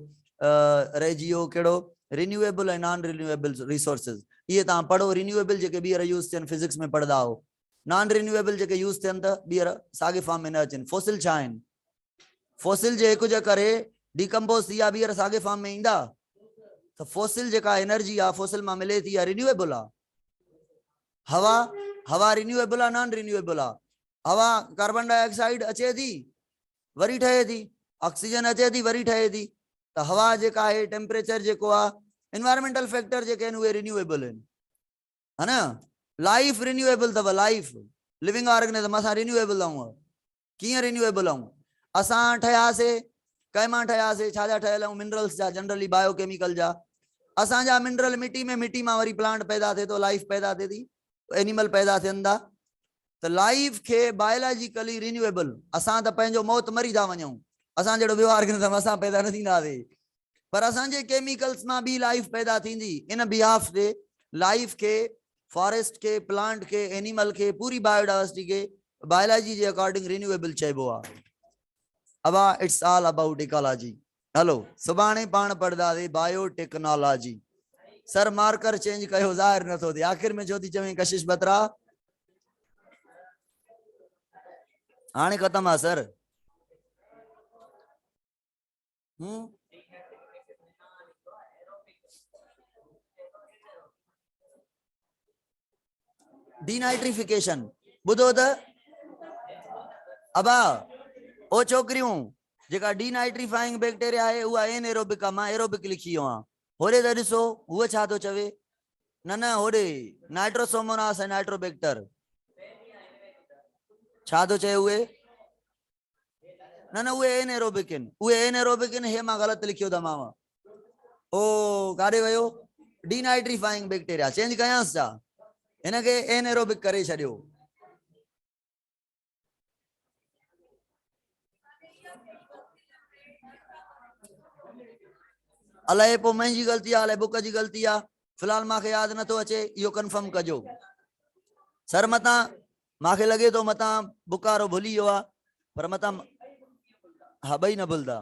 रहिजी वियो, कहिड़ो रिन्यूएबल ऐं नॉन रिन्यूएबल रिसोर्सिस, इहे तव्हां पढ़ो। रिन्यूएबल जेके ॿीहर यूज़ थियनि फिजिक्स में पढ़ंदा हो, नॉन रिन्यूएबल जेके यूज़ थियनि त ॿीहर साॻे फॉर्म में न अचनि। फोसिल छा आहिनि, फोसिल जे हिकु जे करे डिकम्पोज थी आहे ॿीहर साॻे फॉर्म में ईंदा, त फोसिल जेका एनर्जी आहे फोसिल मां मिले थी या रिन्यूएबल आहे। हवा रिन्यूएबल आहे नॉन रिन्यूएबल आहे, हवा कार्बन डाइऑक्साइड अचे थी वरी ठहे थी, ऑक्सीजन अचे थी वरी ठहे थी, त हवा जेका आहे टेम्परेचर जेको आहे एनवायरमेंटल फैक्टर जेके आहिनि उहे रिन्यूएबल आहिनि, है न। लाइफ रिन्यूएबल अथव, लाइफ लिविंग ऑर्गेनिज्म असां रिन्यूएबल आहियूं। कीअं रिन्यूएबल आहियूं, असां ठहियासीं कंहिं मां ठहियासीं, छा जा ठहियल आहियूं, मिनरल्स जा, जनरली बायोकेमिकल जा। असांजा मिनरल मिट्टी में, मिट्टी मां वरी प्लांट पैदा थिए थो, लाइफ पैदा थिए थी, एनिमल पैदा थियनि था। त लाइफ खे बायोलॉजिकली रिन्यूएबल, असां त पंहिंजो मौत मरी था वञूं, असां जहिड़ो व्यवहार कंदा असां पैदा न थींदासीं, पर असांजे केमिकल्स मां बि लाइफ पैदा थींदी। इन बिहाफ ते लाइफ के, फॉरेस्ट के, प्लांट के, एनिमल के, पूरी बायोडाइवर्सिटी के बायोलॉजी जे अकॉर्डिंग रिन्यूएबल चइबो आहे। अबा इट्स ऑल अबाउट इकोलॉजी। हलो सुभाणे पाण पढ़दासीं बायोटेक्नोलॉजी। सर मार्कर चेंज कयो, ज़ाहिर नथो थिए, आखिर में छो थी चवें कशिश बत्रा, हाणे खत्म आहे सर। डीनाइट्रिफिकेशन बुधो त अबा ओ छोकरियों जेका डीनाइट्रीफाइंग बैक्टीरिया है उहा एनएरोबिक आहे, मां एरोबिक लिखी वियो आहियां। होरे त ॾिसो उहो छा थो चवे, न न होरे नाइट्रोसोमोनास ऐं नाइट्रोबैक्टर छा थो चए उहे, न न उहे एनएरोबिक आहिनि, उहे एनएरोबिक आहिनि, हे मां ग़लति लिखियो तमाम। ओ काॾे वियो, डीनाइट्रीफाइंग बैक्टीरिया चेंज कयांसि छा, हिनखे एनएरोबिक करे छॾियो। अलाए पोइ मुंहिंजी ग़लती आहे, अलाए बुक जी ग़लती आहे, फिलहाल मूंखे यादि नथो अचे, इहो कंफर्म कजो। सर मतां मूंखे लॻे थो मतां बुक वारो भुली वियो आहे, पर मतां हा ॿई न भुलंदा।